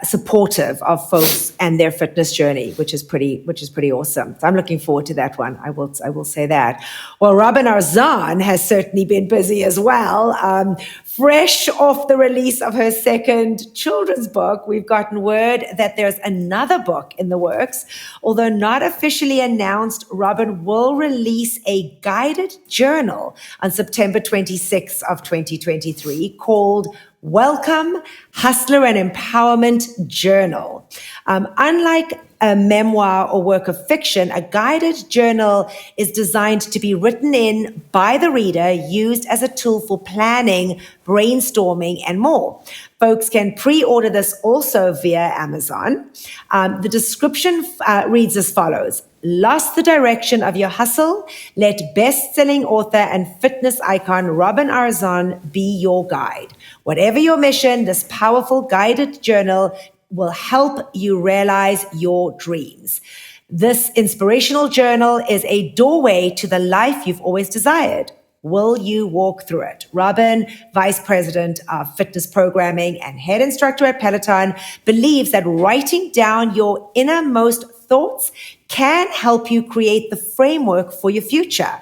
supportive of folks and their fitness journey, which is pretty awesome. So I'm looking forward to that one. I will say that. Well, Robin Arzon has certainly been busy as well. Fresh off the release of her second children's book, we've gotten word that there's another book in the works. Although not officially announced, Robin will release a guided journal on September 26th of 2023 called Welcome, Hustler and Empowerment Journal. Unlike a memoir or work of fiction, a guided journal is designed to be written in by the reader, used as a tool for planning, brainstorming, and more. Folks can pre-order this also via Amazon. The description reads as follows. Lost the direction of your hustle? Let best-selling author and fitness icon Robin Arzon be your guide. Whatever your mission, this powerful guided journal will help you realize your dreams. This inspirational journal is a doorway to the life you've always desired. Will you walk through it? Robin, Vice President of Fitness Programming and Head Instructor at Peloton, believes that writing down your innermost thoughts can help you create the framework for your future.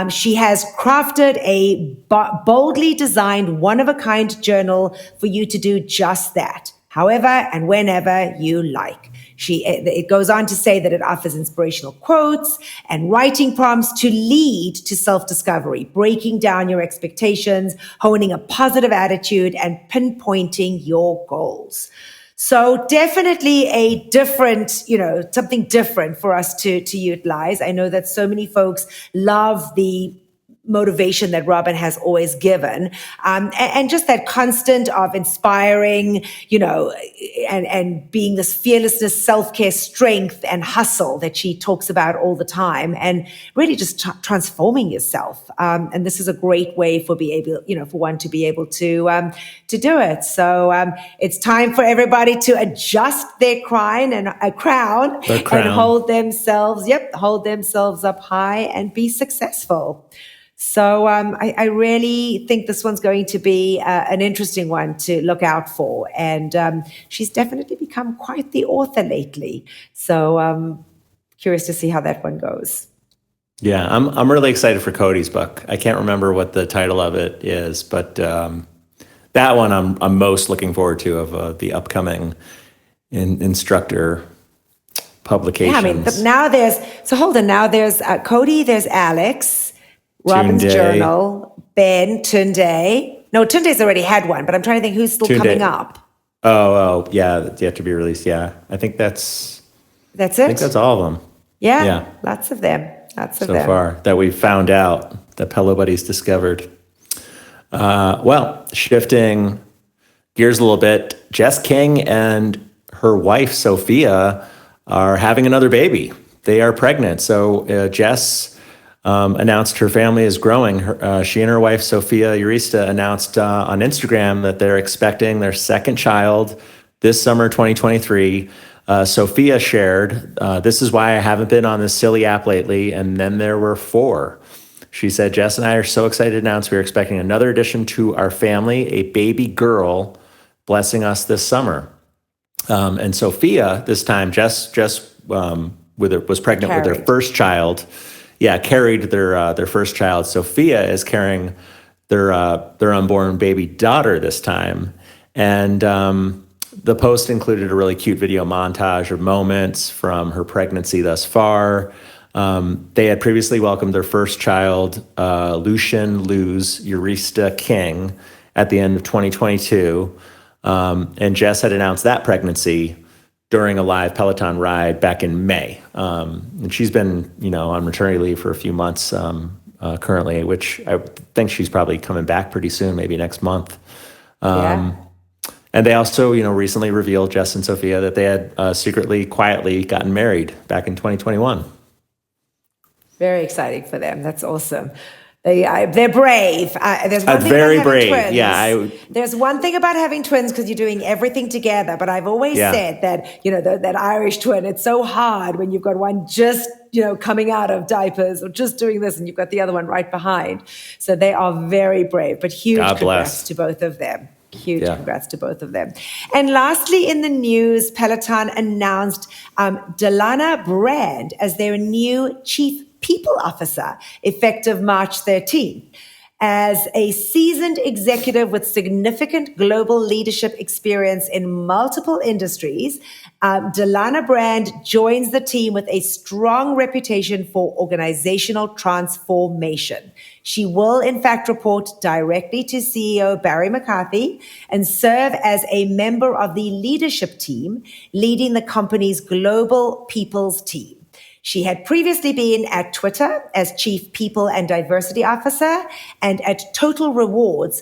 She has crafted a boldly designed one-of-a-kind journal for you to do just that, however and whenever you like. It goes on to say that it offers inspirational quotes and writing prompts to lead to self-discovery, breaking down your expectations, honing a positive attitude, and pinpointing your goals. So definitely a different, something different for us to utilize. I know that so many folks love the motivation that Robin has always given, and just that constant of inspiring, and being this fearlessness, self-care, strength, and hustle that she talks about all the time, and really just transforming yourself. And this is a great way for one to be able to do it. So it's time for everybody to adjust their crown and hold themselves up high and be successful. So I really think this one's going to be an interesting one to look out for. And she's definitely become quite the author lately. So curious to see how that one goes. Yeah, I'm really excited for Cody's book. I can't remember what the title of it is, but that one I'm most looking forward to of the upcoming instructor publications. Yeah, I mean, now there's Cody, there's Alex, Robin's Tunde. Journal, Ben, Tunde. No, Tunde's already had one, but I'm trying to think who's still Tunde. coming up. Oh, yeah, yet to be released. Yeah, I think that's it. I think that's all of them. Yeah, lots of them. So far that we've found out that Pelo Buddy's discovered. Well, shifting gears a little bit, Jess King and her wife Sophia are having another baby. They are pregnant. So Jess announced her family is growing. She and her wife Sophia Eurista announced on Instagram that they're expecting their second child this summer 2023. Sophia shared, this is why I haven't been on this silly app lately, and then there were 4. She said, Jess and I are so excited to announce we are expecting another addition to our family, a baby girl blessing us this summer. And Sophia, this time, Jess was pregnant with their first child. Yeah, carried their first child. Sophia is carrying their unborn baby daughter this time. And the post included a really cute video montage of moments from her pregnancy thus far. They had previously welcomed their first child, Lucian Luz Eurista King, at the end of 2022. And Jess had announced that pregnancy during a live Peloton ride back in May. And she's been, on maternity leave for a few months currently, which I think she's probably coming back pretty soon, maybe next month. And they also, recently revealed, Jess and Sophia, that they had secretly, quietly gotten married back in 2021. Very exciting for them. That's awesome. They're brave. There's one thing very about brave. Twins. Yeah, there's one thing about having twins because you're doing everything together. But I've always said that that Irish twin. It's so hard when you've got one just coming out of diapers or just doing this, and you've got the other one right behind. So they are very brave. But huge congrats to both of them. Huge congrats to both of them. And lastly, in the news, Peloton announced Delana Brand as their new Chief People Officer, effective March 13th. As a seasoned executive with significant global leadership experience in multiple industries, Delana Brand joins the team with a strong reputation for organizational transformation. She will, in fact, report directly to CEO Barry McCarthy and serve as a member of the leadership team, leading the company's global people's team. She had previously been at Twitter as Chief People and Diversity Officer and at Total Rewards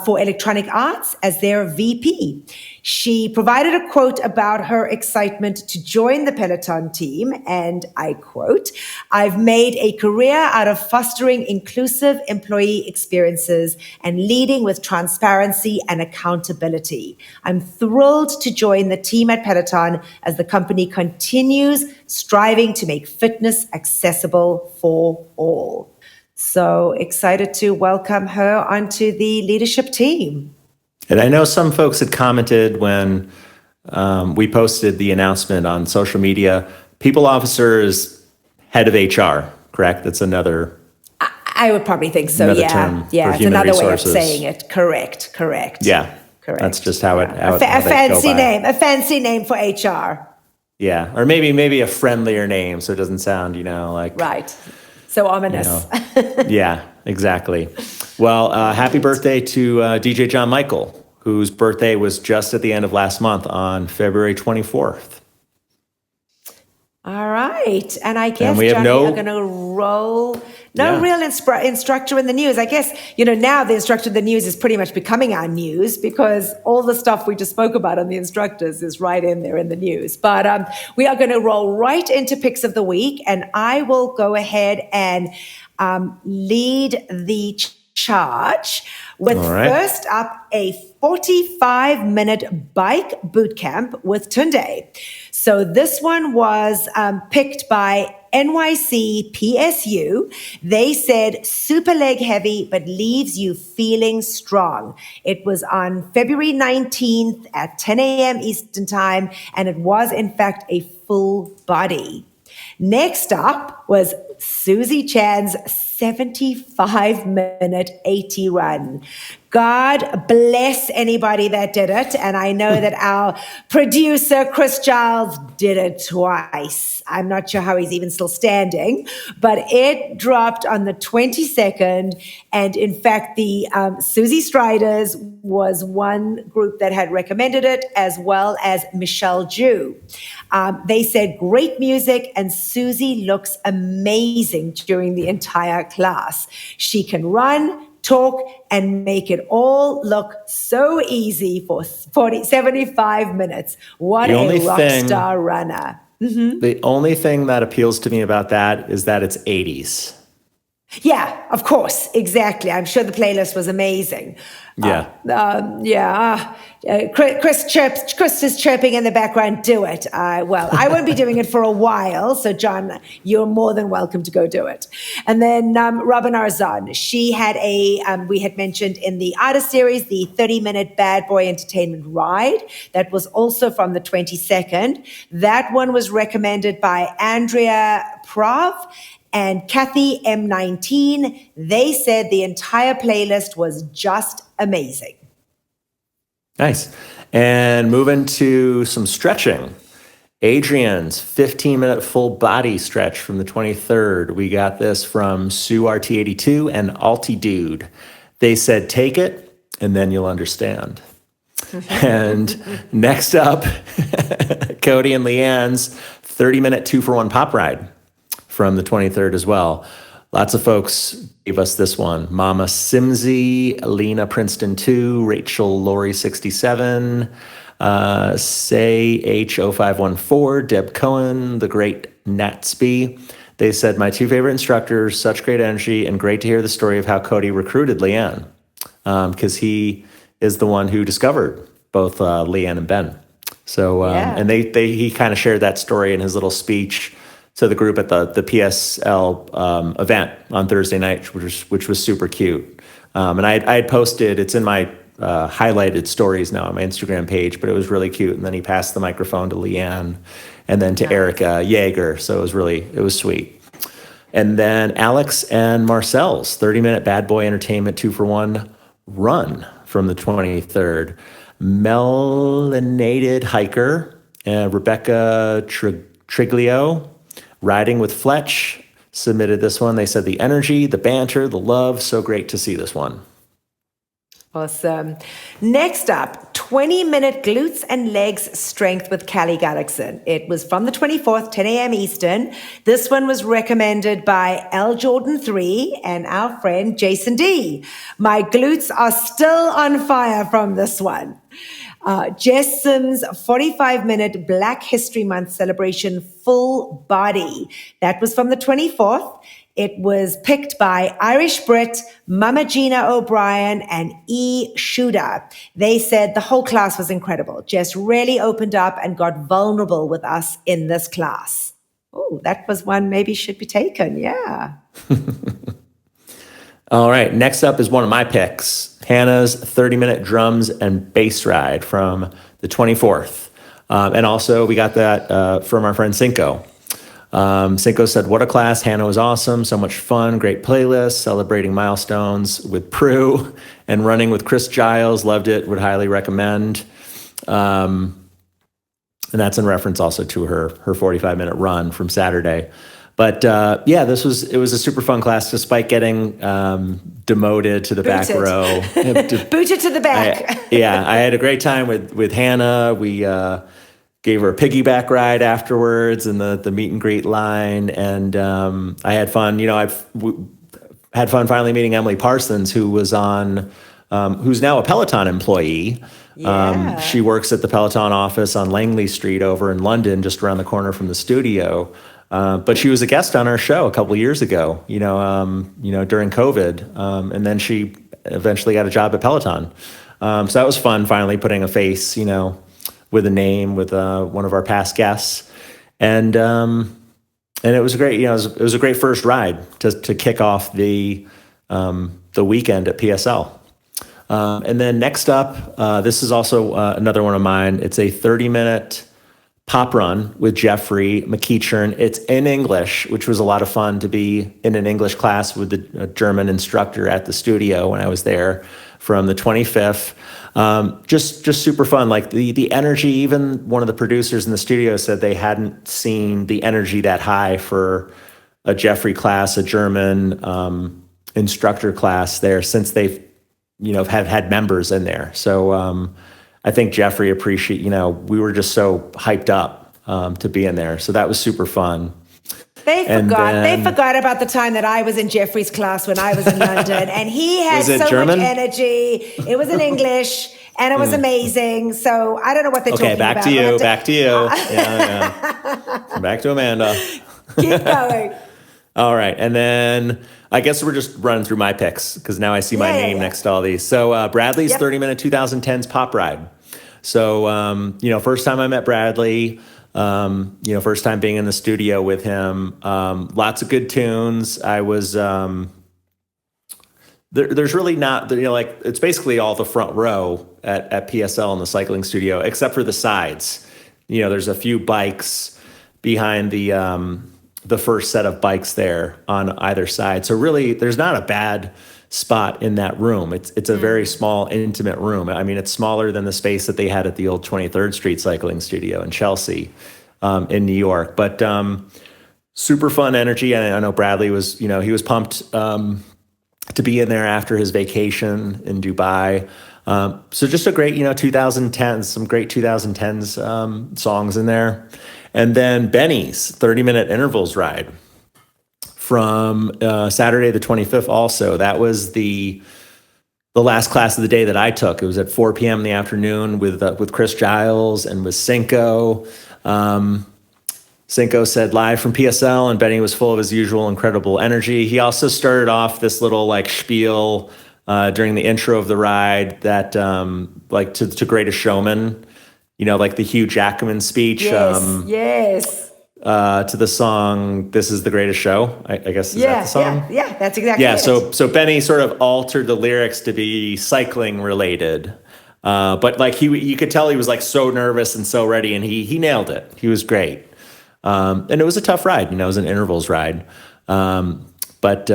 for Electronic Arts as their VP. She provided a quote about her excitement to join the Peloton team, and I quote, "I've made a career out of fostering inclusive employee experiences and leading with transparency and accountability. I'm thrilled to join the team at Peloton as the company continues striving to make fitness accessible for all." So excited to welcome her onto the leadership team. And I know some folks had commented when we posted the announcement on social media, people officer is head of HR, correct? That's another... I would probably think so, term yeah. for It's human another resources. Way of saying it. Correct. Yeah. Correct. That's just how it... How a fancy name for HR. Yeah, or maybe a friendlier name so it doesn't sound, like... Right. So ominous. Yeah, exactly. Well, happy birthday to DJ John Michael, whose birthday was just at the end of last month on February 24th. All right. And I guess, we have Johnny, are going to roll... No real instructor in the news. I guess, now the instructor in the news is pretty much becoming our news because all the stuff we just spoke about on the instructors is right in there in the news. But we are going to roll right into picks of the week, and I will go ahead and lead the charge with All right. first up a 45-minute bike boot camp with Tunde. So this one was picked by NYC PSU. They said super leg heavy, but leaves you feeling strong. It was on February 19th at 10 a.m. Eastern time, and it was in fact a full body. Next up was Susie Chan's 75-minute 80 run. God bless anybody that did it. And I know that our producer, Chris Giles, did it twice. I'm not sure how he's even still standing, but it dropped on the 22nd. And in fact, the Susie Striders was one group that had recommended it, as well as Michelle Jew. They said great music, and Susie looks amazing during the entire class. She can run, talk, and make it all look so easy for 75 minutes. What a rock star runner. Mm-hmm. The only thing that appeals to me about that is that it's 80s. Yeah, of course. Exactly. I'm sure the playlist was amazing. Yeah. Chris is chirping in the background. Do it. Well, I won't be doing it for a while. So, John, you're more than welcome to go do it. And then Robin Arzon, she had we had mentioned in the artist series, the 30-minute Bad Boy Entertainment Ride. That was also from the 22nd. That one was recommended by Andrea Prov and Kathy M19. They said the entire playlist was just amazing. Nice. And moving to some stretching. Adrian's 15-minute full body stretch from the 23rd. We got this from Sue RT82 and Alti Dude. They said, take it, and then you'll understand. And next up, Cody and Leanne's 30-minute 2-for-1 pop ride from the 23rd as well. Lots of folks gave us this one. Mama Simsy, Lena Princeton 2, Rachel Lori 67, Say H0514, Deb Cohen, the great Natsby. They said, my two favorite instructors, such great energy, and great to hear the story of how Cody recruited Leanne, because he is the one who discovered both Leanne and Ben. So, and he kind of shared that story in his little speech to the group at the PSL event on Thursday night, which was super cute. And I had posted, it's in my highlighted stories now on my Instagram page, but it was really cute. And then he passed the microphone to Leanne and then to Erica Yeager. So it was sweet. And then Alex and Marcel's 30-minute Bad Boy Entertainment 2-for-1 run from the 23rd. Melanated hiker, Rebecca Triglio, Riding with Fletch, submitted this one. They said the energy, the banter, the love, so great to see this one. Awesome. Next up, 20-minute glutes and legs strength with Callie Gullickson. It was from the 24th, 10 a.m. Eastern. This one was recommended by L. Jordan 3 and our friend Jason D. My glutes are still on fire from this one. Jess Sims' 45-minute Black History Month celebration full body. That was from the 24th. It was picked by Irish Brit, Mama Gina O'Brien, and E. Shooter. They said the whole class was incredible. Jess really opened up and got vulnerable with us in this class. Oh, that was one maybe should be taken. Yeah. All right. Next up is one of my picks. Hannah's 30-minute drums and bass ride from the 24th. And also we got that from our friend Cinco. Cinco said, what a class. Hannah was awesome. So much fun. Great playlist. Celebrating milestones with Prue and running with Chris Giles. Loved it. Would highly recommend. And that's in reference also to her 45-minute run from Saturday. But it was a super fun class, despite getting demoted to the back row. Booted to the back. I had a great time with Hannah. We gave her a piggyback ride afterwards in the meet and greet line, and I had fun. I've had fun finally meeting Emily Parsons, who's now a Peloton employee. Yeah. She works at the Peloton office on Langley Street over in London, just around the corner from the studio. But she was a guest on our show a couple of years ago, during COVID. And then she eventually got a job at Peloton. So that was fun, finally putting a face, with a name, with one of our past guests. And it was great. It was a great first ride to kick off the weekend at PSL. And then next up, this is also another one of mine. It's a 30-minute pop run with Jeffrey McEachern. It's in English, which was a lot of fun to be in an English class with a German instructor at the studio when I was there from the 25th. Just super fun. Like the energy, even one of the producers in the studio said they hadn't seen the energy that high for a Jeffrey class, a German instructor class there since they've, have had members in there. So I think Jeffrey we were just so hyped up to be in there. So that was super fun. They forgot about the time that I was in Jeffrey's class when I was in London, and he had so German? much energy. It was in English, and it was amazing. So I don't know what they're talking about. Okay, back to you. Yeah. Back to Amanda. Keep going. All right, and then I guess we're just running through my picks because now I see my name next to all these. So Bradley's 30-minute 2010s pop ride. So, first time I met Bradley, first time being in the studio with him, lots of good tunes. I was, there's really not, it's basically all the front row at PSL in the cycling studio, except for the sides. There's a few bikes behind the first set of bikes there on either side. So really there's not a bad spot in that room. It's a very small, intimate room. I mean, it's smaller than the space that they had at the old 23rd Street cycling studio in Chelsea, in New York. But super fun energy. And I know Bradley was, he was pumped to be in there after his vacation in Dubai. So just a great, 2010s, some great 2010s songs in there. And then Benny's 30-minute intervals ride from Saturday the 25th also. That was the last class of the day that I took. It was at 4 p.m. in the afternoon with Chris Giles and with Cinco. Cinco said live from PSL, and Benny was full of his usual incredible energy. He also started off this little spiel during the intro of the ride that to Greatest Showman, the Hugh Jackman speech. Yes. To the song "This Is the Greatest Show." I guess is that the song? Yeah, that's exactly it. So Benny sort of altered the lyrics to be cycling related, but you could tell he was so nervous and so ready, and he nailed it. He was great, and it was a tough ride. It was an intervals ride, but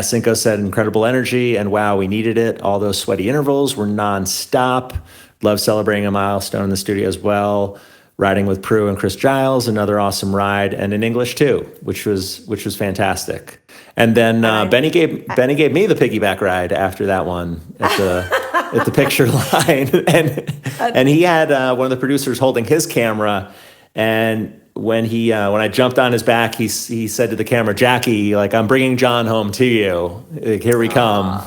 Cinco said incredible energy, and wow, we needed it. All those sweaty intervals were nonstop. Love celebrating a milestone in the studio as well. Riding with Prue and Chris Giles, another awesome ride, and in English too, which was fantastic. And then Benny gave me the piggyback ride after that one at the picture line, and he had one of the producers holding his camera, and when I jumped on his back, he said to the camera, "Jackie, I'm bringing John home to you. Here we come."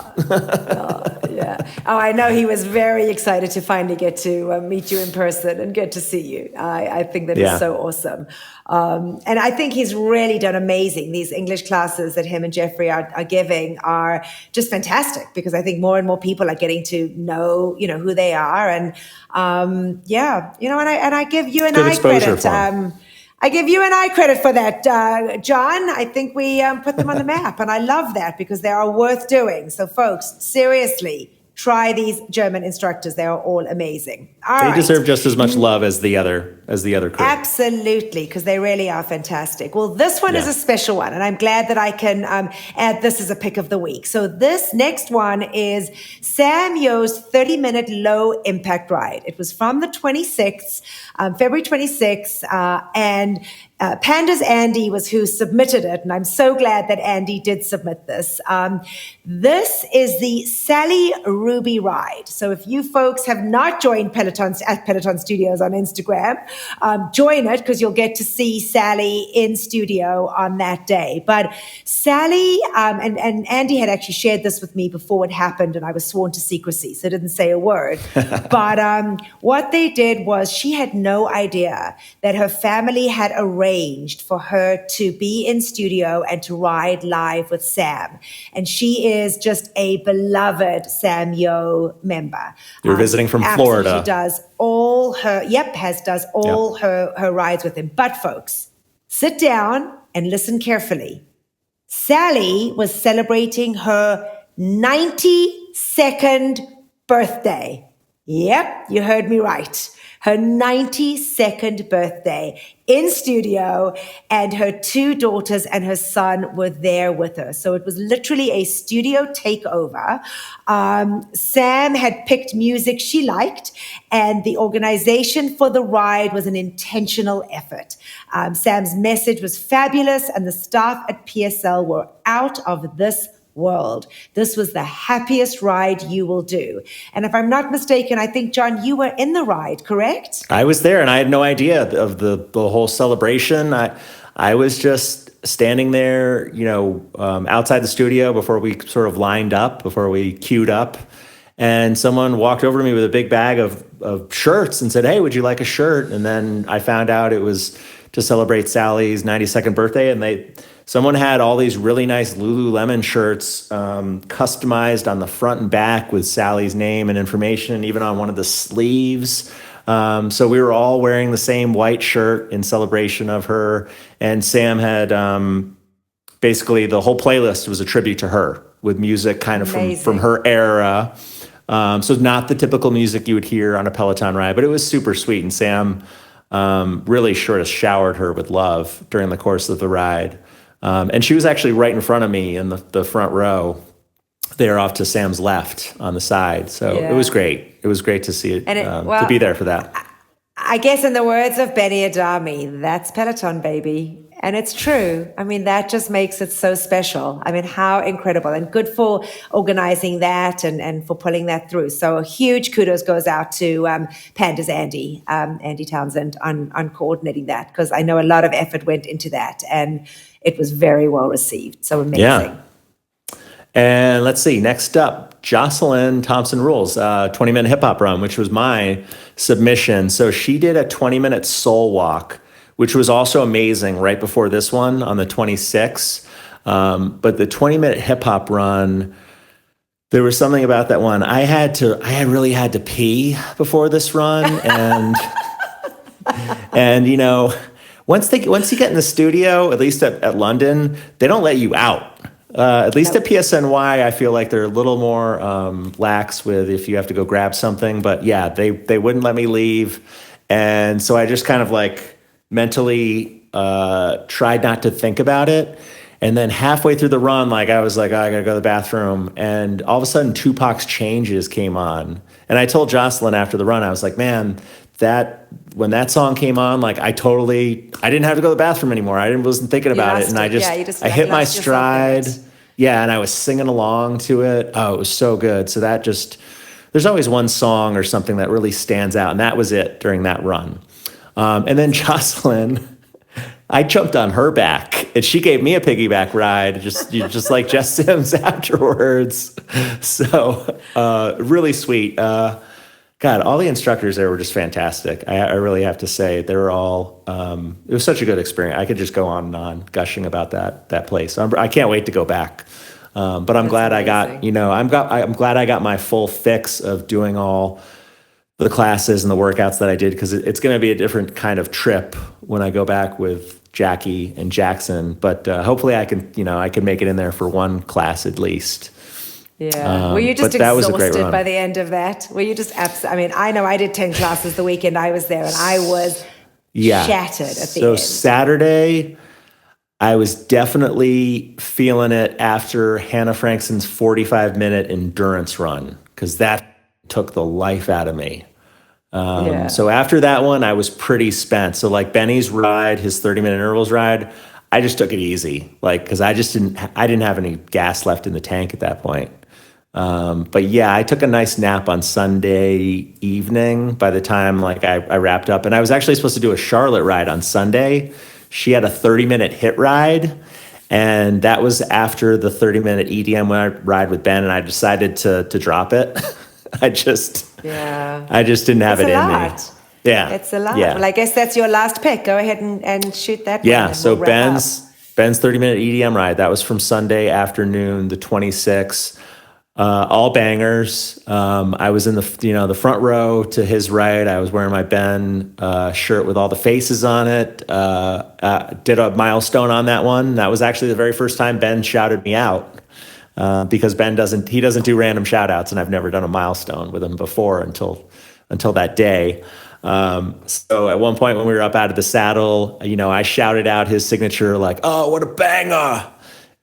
Yeah. Oh, I know he was very excited to finally get to meet you in person and get to see you. I think that is so awesome. And I think he's really done amazing. These English classes that him and Jeffrey are giving are just fantastic because I think more and more people are getting to know, who they are. And and I give you and I credit. I give you and I credit for that, John. I think we put them on the map, and I love that because they are worth doing. So, folks, seriously, try these German instructors. They are all amazing. They deserve just as much love as the other crew. Absolutely, because they really are fantastic. Well, this one is a special one, and I'm glad that I can add this as a pick of the week. So this next one is Sam Yo's 30-minute low-impact ride. It was from the 26th, February 26th, and Panda's Andy was who submitted it, and I'm so glad that Andy did submit this. This is the Sally Ruby ride. So if you folks have not joined at Peloton Studios on Instagram, join it because you'll get to see Sally in studio on that day. But Sally, and Andy had actually shared this with me before it happened, and I was sworn to secrecy, so I didn't say a word. But what they did was she had no idea that her family had arranged arranged for her to be in studio and to ride live with Sam. And she is just a beloved Sam Yo member. You're visiting from Florida. She does all her, her rides with him. But folks, sit down and listen carefully. Sally was celebrating her 92nd birthday. Yep, you heard me right. Her 92nd birthday in studio, and her 2 daughters and her son were there with her. So it was literally a studio takeover. Sam had picked music she liked, and the organization for the ride was an intentional effort. Sam's message was fabulous, and the staff at PSL were out of this world. This was the happiest ride you will do. And if I'm not mistaken, I think, John, you were in the ride, correct? I was there, and I had no idea of the whole celebration. I was just standing there, outside the studio before we sort of lined up, before we queued up. And someone walked over to me with a big bag of shirts and said, "Hey, would you like a shirt?" And then I found out it was to celebrate Sally's 92nd birthday, and someone had all these really nice Lululemon shirts customized on the front and back with Sally's name and information, and even on one of the sleeves. So we were all wearing the same white shirt in celebration of her. And Sam had basically the whole playlist was a tribute to her with music kind of from her era. So not the typical music you would hear on a Peloton ride, but it was super sweet. And Sam really sort of showered her with love during the course of the ride. And she was actually right in front of me in the front row. They were off to Sam's left on the side. So It was great. It was great to see it, to be there for that. I guess in the words of Benny Adami, that's Peloton, baby. And it's true. I mean, that just makes it so special. I mean, how incredible, and good for organizing that and for pulling that through. So a huge kudos goes out to Panda's Andy Townsend on coordinating that, because I know a lot of effort went into that, and it was very well received. So amazing. Yeah. And let's see, next up, Jocelyn Thompson Rules, 20-minute hip hop run, which was my submission. So she did a 20-minute soul walk, which was also amazing right before this one on the 26th. But the 20-minute hip hop run, there was something about that one. I really had to pee before this run. And once you get in the studio, at least at London, they don't let you out. At least at PSNY, I feel like they're a little more lax with if you have to go grab something. But yeah, they wouldn't let me leave. And so I just kind of mentally tried not to think about it. And then halfway through the run, I was like, oh, I gotta go to the bathroom. And all of a sudden, Tupac's Changes came on. And I told Jocelyn after the run, I was like, man, when that song came on, I didn't have to go to the bathroom anymore. I wasn't thinking about it. And I hit my stride. Yeah, and I was singing along to it. Oh, it was so good. So there's always one song or something that really stands out. And that was it during that run. And then Jocelyn, I jumped on her back, and she gave me a piggyback ride, just like Jess Sims afterwards. So really sweet. God, all the instructors there were just fantastic. I really have to say, they were all. It was such a good experience. I could just go on and on gushing about that place. I can't wait to go back. But I'm glad amazing. I'm glad I got my full fix of doing all the classes and the workouts that I did, because it's going to be a different kind of trip when I go back with Jackie and Jackson. But hopefully I can make it in there for one class at least. Yeah. Were you just exhausted by the end of that? Were you just I know I did 10 classes the weekend I was there, and I was shattered at the end. So Saturday, I was definitely feeling it after Hannah Frankson's 45-minute endurance run, because that took the life out of me. So after that one, I was pretty spent. So Benny's ride, his 30-minute intervals ride, I just took it easy, because I didn't have any gas left in the tank at that point. But yeah, I took a nice nap on Sunday evening by the time I wrapped up. And I was actually supposed to do a Charlotte ride on Sunday. She had a 30-minute hit ride, and that was after the 30-minute EDM ride with Ben, and I decided to drop it. I just didn't have it in me. Yeah. It's a lot. Yeah. Well, I guess that's your last pick. Go ahead and shoot that. Yeah. one, and So we'll wrap up. Ben's 30-minute EDM ride. That was from Sunday afternoon, the 26th. All bangers. I was in the front row to his right. I was wearing my Ben shirt with all the faces on it. Did a milestone on that one. That was actually the very first time Ben shouted me out, because Ben doesn't do random shout outs, and I've never done a milestone with him before until that day. So at one point when we were up out of the saddle, I shouted out his signature, like, "Oh, what a banger!"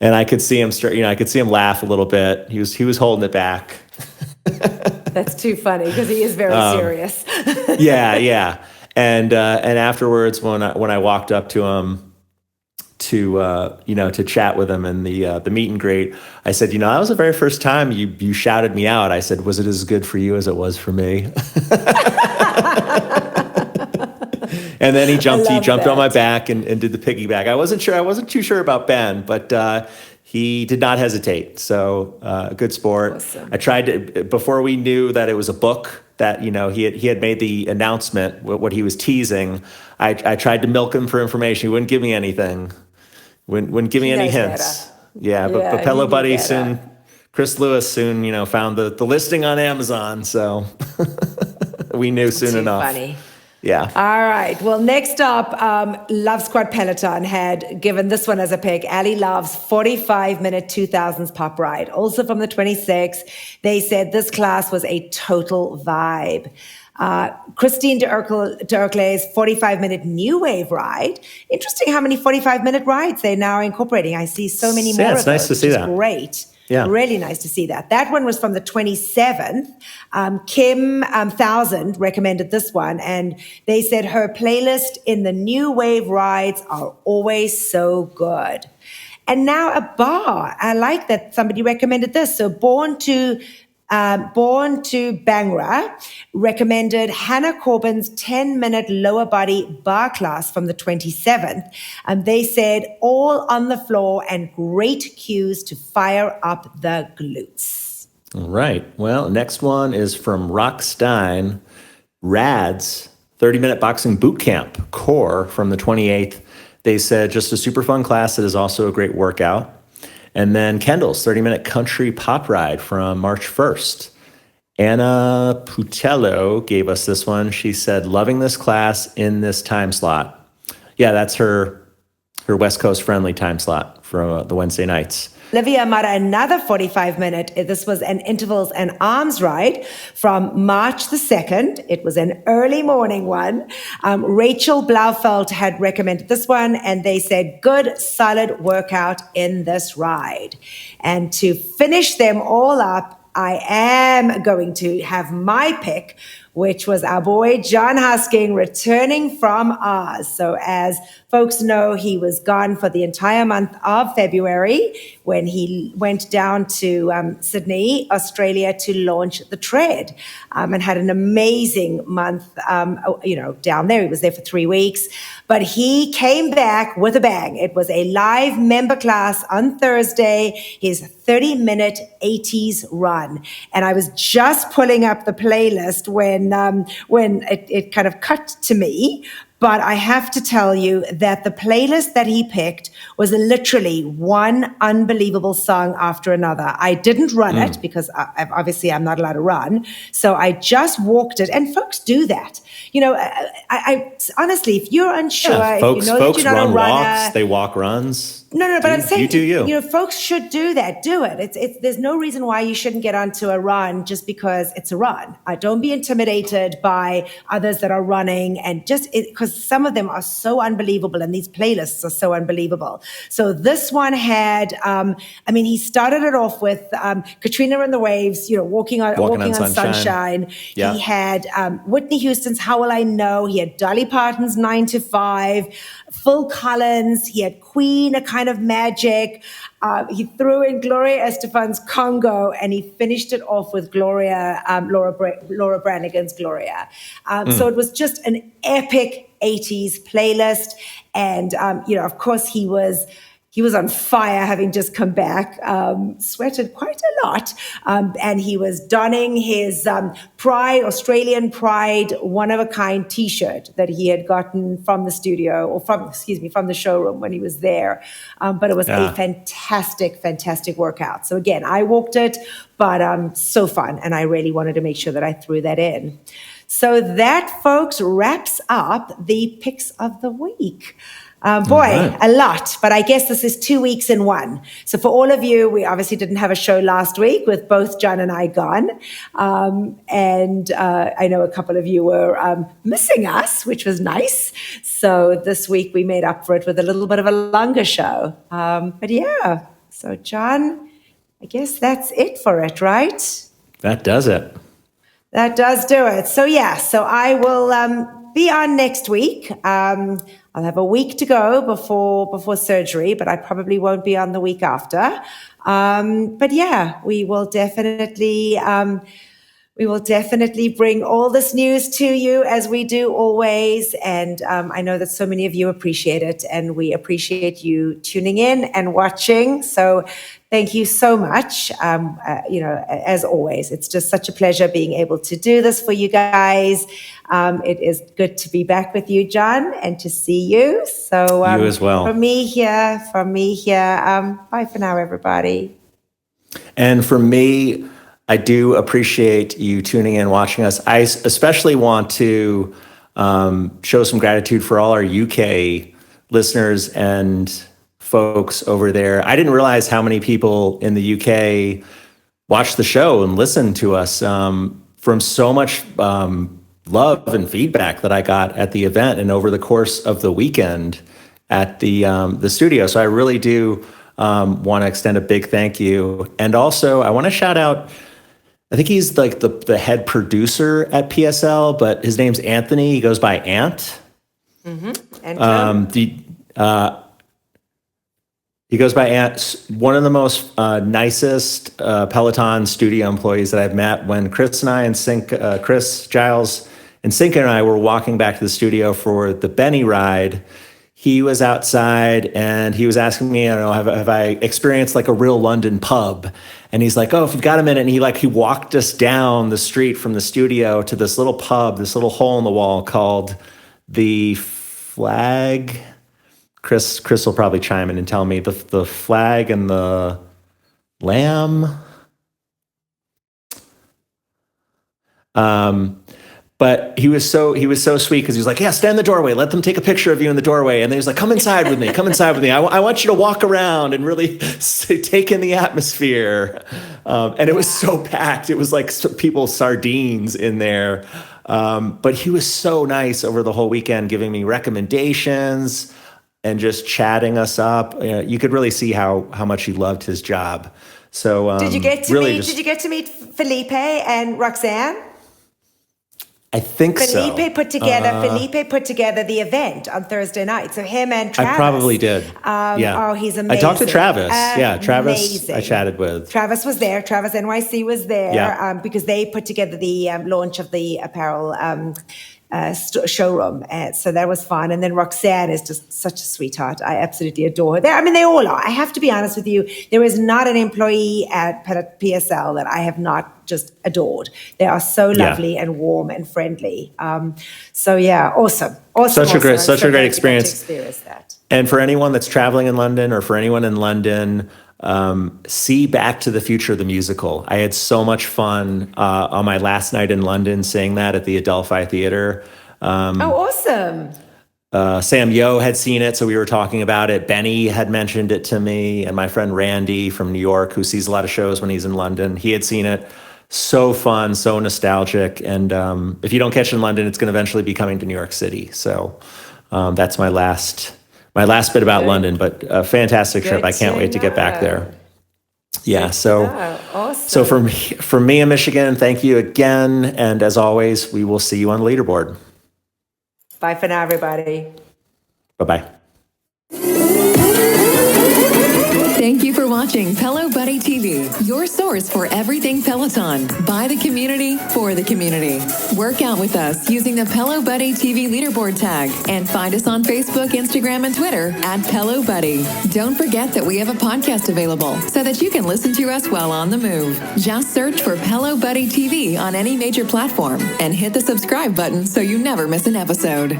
And I could see him I could see him laugh a little bit. He was holding it back. That's too funny because he is very serious. Yeah. And afterwards, when I walked up to him to chat with him in the meet and greet, I said, that was the very first time you shouted me out. I said, was it as good for you as it was for me? And then he jumped on my back and did the piggyback. I wasn't too sure about Ben, but he did not hesitate. So good sport. Awesome. I tried to, before we knew that it was a book, that he had made the announcement, what he was teasing. I tried to milk him for information. He wouldn't give me anything. Wouldn't give me any hints. Better. Yeah, but Yeah, Pelo he Buddy knew better. Chris Lewis soon, found the listing on Amazon. So we knew soon Too enough. funny. Yeah. All right. Well, next up, Love Squad Peloton had given this one as a pick. Ali Love's 45-minute 2000s pop ride. Also from the 26th, they said this class was a total vibe. Christine D'Urclay's 45-minute new wave ride. Interesting how many 45-minute rides they're now incorporating. I see so many more it's of nice those, to see which is that. great. Yeah. Really nice to see that. That one was from the 27th. Kim 1000 recommended this one, and they said her playlist in the new wave rides are always so good. And now a bar. I like that somebody recommended this. So Born to Bangra recommended Hannah Corbin's 10-minute lower body bar class from the 27th. And they said all on the floor and great cues to fire up the glutes. All right. Well, next one is from Rock Stein, Rad's 30-minute boxing boot camp core from the 28th. They said just a super fun class that is also a great workout. And then Kendall's 30-minute country pop ride from March 1st. Anna Putello gave us this one. She said, loving this class in this time slot. Yeah, that's her West Coast friendly time slot for the Wednesday nights. Olivia Mara, another 45-minute. This was an intervals and arms ride from March the 2nd. It was an early morning one. Rachel Blaufeld had recommended this one, and they said, good, solid workout in this ride. And to finish them all up, I am going to have my pick, which was our boy John Husking returning from Oz. So as folks know, he was gone for the entire month of February when he went down to Sydney, Australia to launch the Tread, and had an amazing month, down there. He was there for 3 weeks, but he came back with a bang. It was a live member class on Thursday, his 30-minute 80s run. And I was just pulling up the playlist when it kind of cut to me. But I have to tell you that the playlist that he picked was literally one unbelievable song after another. I didn't run it because obviously I'm not allowed to run. So I just walked it. And folks do that. I honestly, if you're unsure, if folks you know that you're not run a runner, walks, they walk runs. No, but I'm saying, you do you. Folks should do that. Do it. There's no reason why you shouldn't get onto a run just because it's a run. Don't be intimidated by others that are running, and just because some of them are so unbelievable, and these playlists are so unbelievable. So this one had, he started it off with Katrina and the Waves, walking on sunshine. Yeah. He had Whitney Houston's How Will I Know? He had Dolly Parton's 9 to 5, Phil Collins. He had Queen, A Kind of Magic. He threw in Gloria Estefan's Congo, and he finished it off with Laura Branigan's Gloria. So it was just an epic 80s playlist. And, of course, he was he was on fire, having just come back, sweated quite a lot. And he was donning his Australian Pride one-of-a-kind T-shirt that he had gotten from the studio, or from the showroom when he was there. But it was a fantastic, fantastic workout. So again, I walked it, but so fun. And I really wanted to make sure that I threw that in. So that, folks, wraps up the picks of the week. A lot, but I guess this is 2 weeks in one. So for all of you, we obviously didn't have a show last week with both John and I gone. And I know a couple of you were missing us, which was nice. So this week we made up for it with a little bit of a longer show. But yeah, so John, I guess that's it for it, right? That does it. That does do it. So yeah, so I will be on next week. I'll have a week to go before surgery, but I probably won't be on the week after. But yeah, we will definitely bring all this news to you, as we do always. And I know that so many of you appreciate it, and we appreciate you tuning in and watching. So thank you so much. As always, it's just such a pleasure being able to do this for you guys. It is good to be back with you, John, and to see you. So you as well. From me here, bye for now, everybody. And for me, I do appreciate you tuning in, watching us. I especially want to show some gratitude for all our UK listeners and folks over there. I didn't realize how many people in the UK watch the show and listen to us, from so much love and feedback that I got at the event and over the course of the weekend at the studio. So I really do want to extend a big thank you. And also I want to shout out, I think he's like the head producer at PSL, but his name's Anthony. He goes by Ant. Mm-hmm. He goes by Ant. One of the most nicest Peloton studio employees that I've met. When Chris Giles and Cinca and I were walking back to the studio for the Benny ride, he was outside and he was asking me, I don't know, have I experienced like a real London pub? And he's like, oh, if you've got a minute. And he walked us down the street from the studio to this little pub, this little hole in the wall called the Flag. Chris will probably chime in and tell me the Flag and the Lamb. But he was so sweet, because he was like, yeah, stand in the doorway. Let them take a picture of you in the doorway. And then he was like, come inside with me. Come inside with me. I want you to walk around and really take in the atmosphere. And it was so packed. It was like people sardines in there. But he was so nice over the whole weekend, giving me recommendations and just chatting us up. You could really see how much he loved his job. So Did you get to meet Felipe and Roxanne? I think Felipe put together the event on Thursday night. So him and Travis. I probably did. Oh, he's amazing. I talked to Travis. Travis amazing. I chatted with. Travis was there. Travis NYC was there. Yeah. Because they put together the launch of the apparel showroom. So that was fun. And then Roxanne is just such a sweetheart. I absolutely adore her. They all are. I have to be honest with you. There is not an employee at PSL that I have not just adored. They are so lovely and warm and friendly. Awesome. Such a great experience. That. And for anyone that's traveling in London, or for anyone in London, see Back to the Future, the musical. I had so much fun on my last night in London seeing that at the Adelphi Theater. Awesome. Sam Yo had seen it, so we were talking about it. Benny had mentioned it to me, and my friend Randy from New York, who sees a lot of shows when he's in London, he had seen it. So fun, so nostalgic. And if you don't catch it in London, it's going to eventually be coming to New York City. So that's my last bit about London, but a fantastic trip. I can't wait to get back there. Yeah. So, awesome. So from me in Michigan, thank you again. And as always, we will see you on the leaderboard. Bye for now, everybody. Bye-bye. Thank you for watching Pelo Buddy TV, your source for everything Peloton, by the community, for the community. Work out with us using the Pelo Buddy TV leaderboard tag and find us on Facebook, Instagram, and Twitter at Pelo Buddy. Don't forget that we have a podcast available so that you can listen to us while on the move. Just search for Pelo Buddy TV on any major platform and hit the subscribe button so you never miss an episode.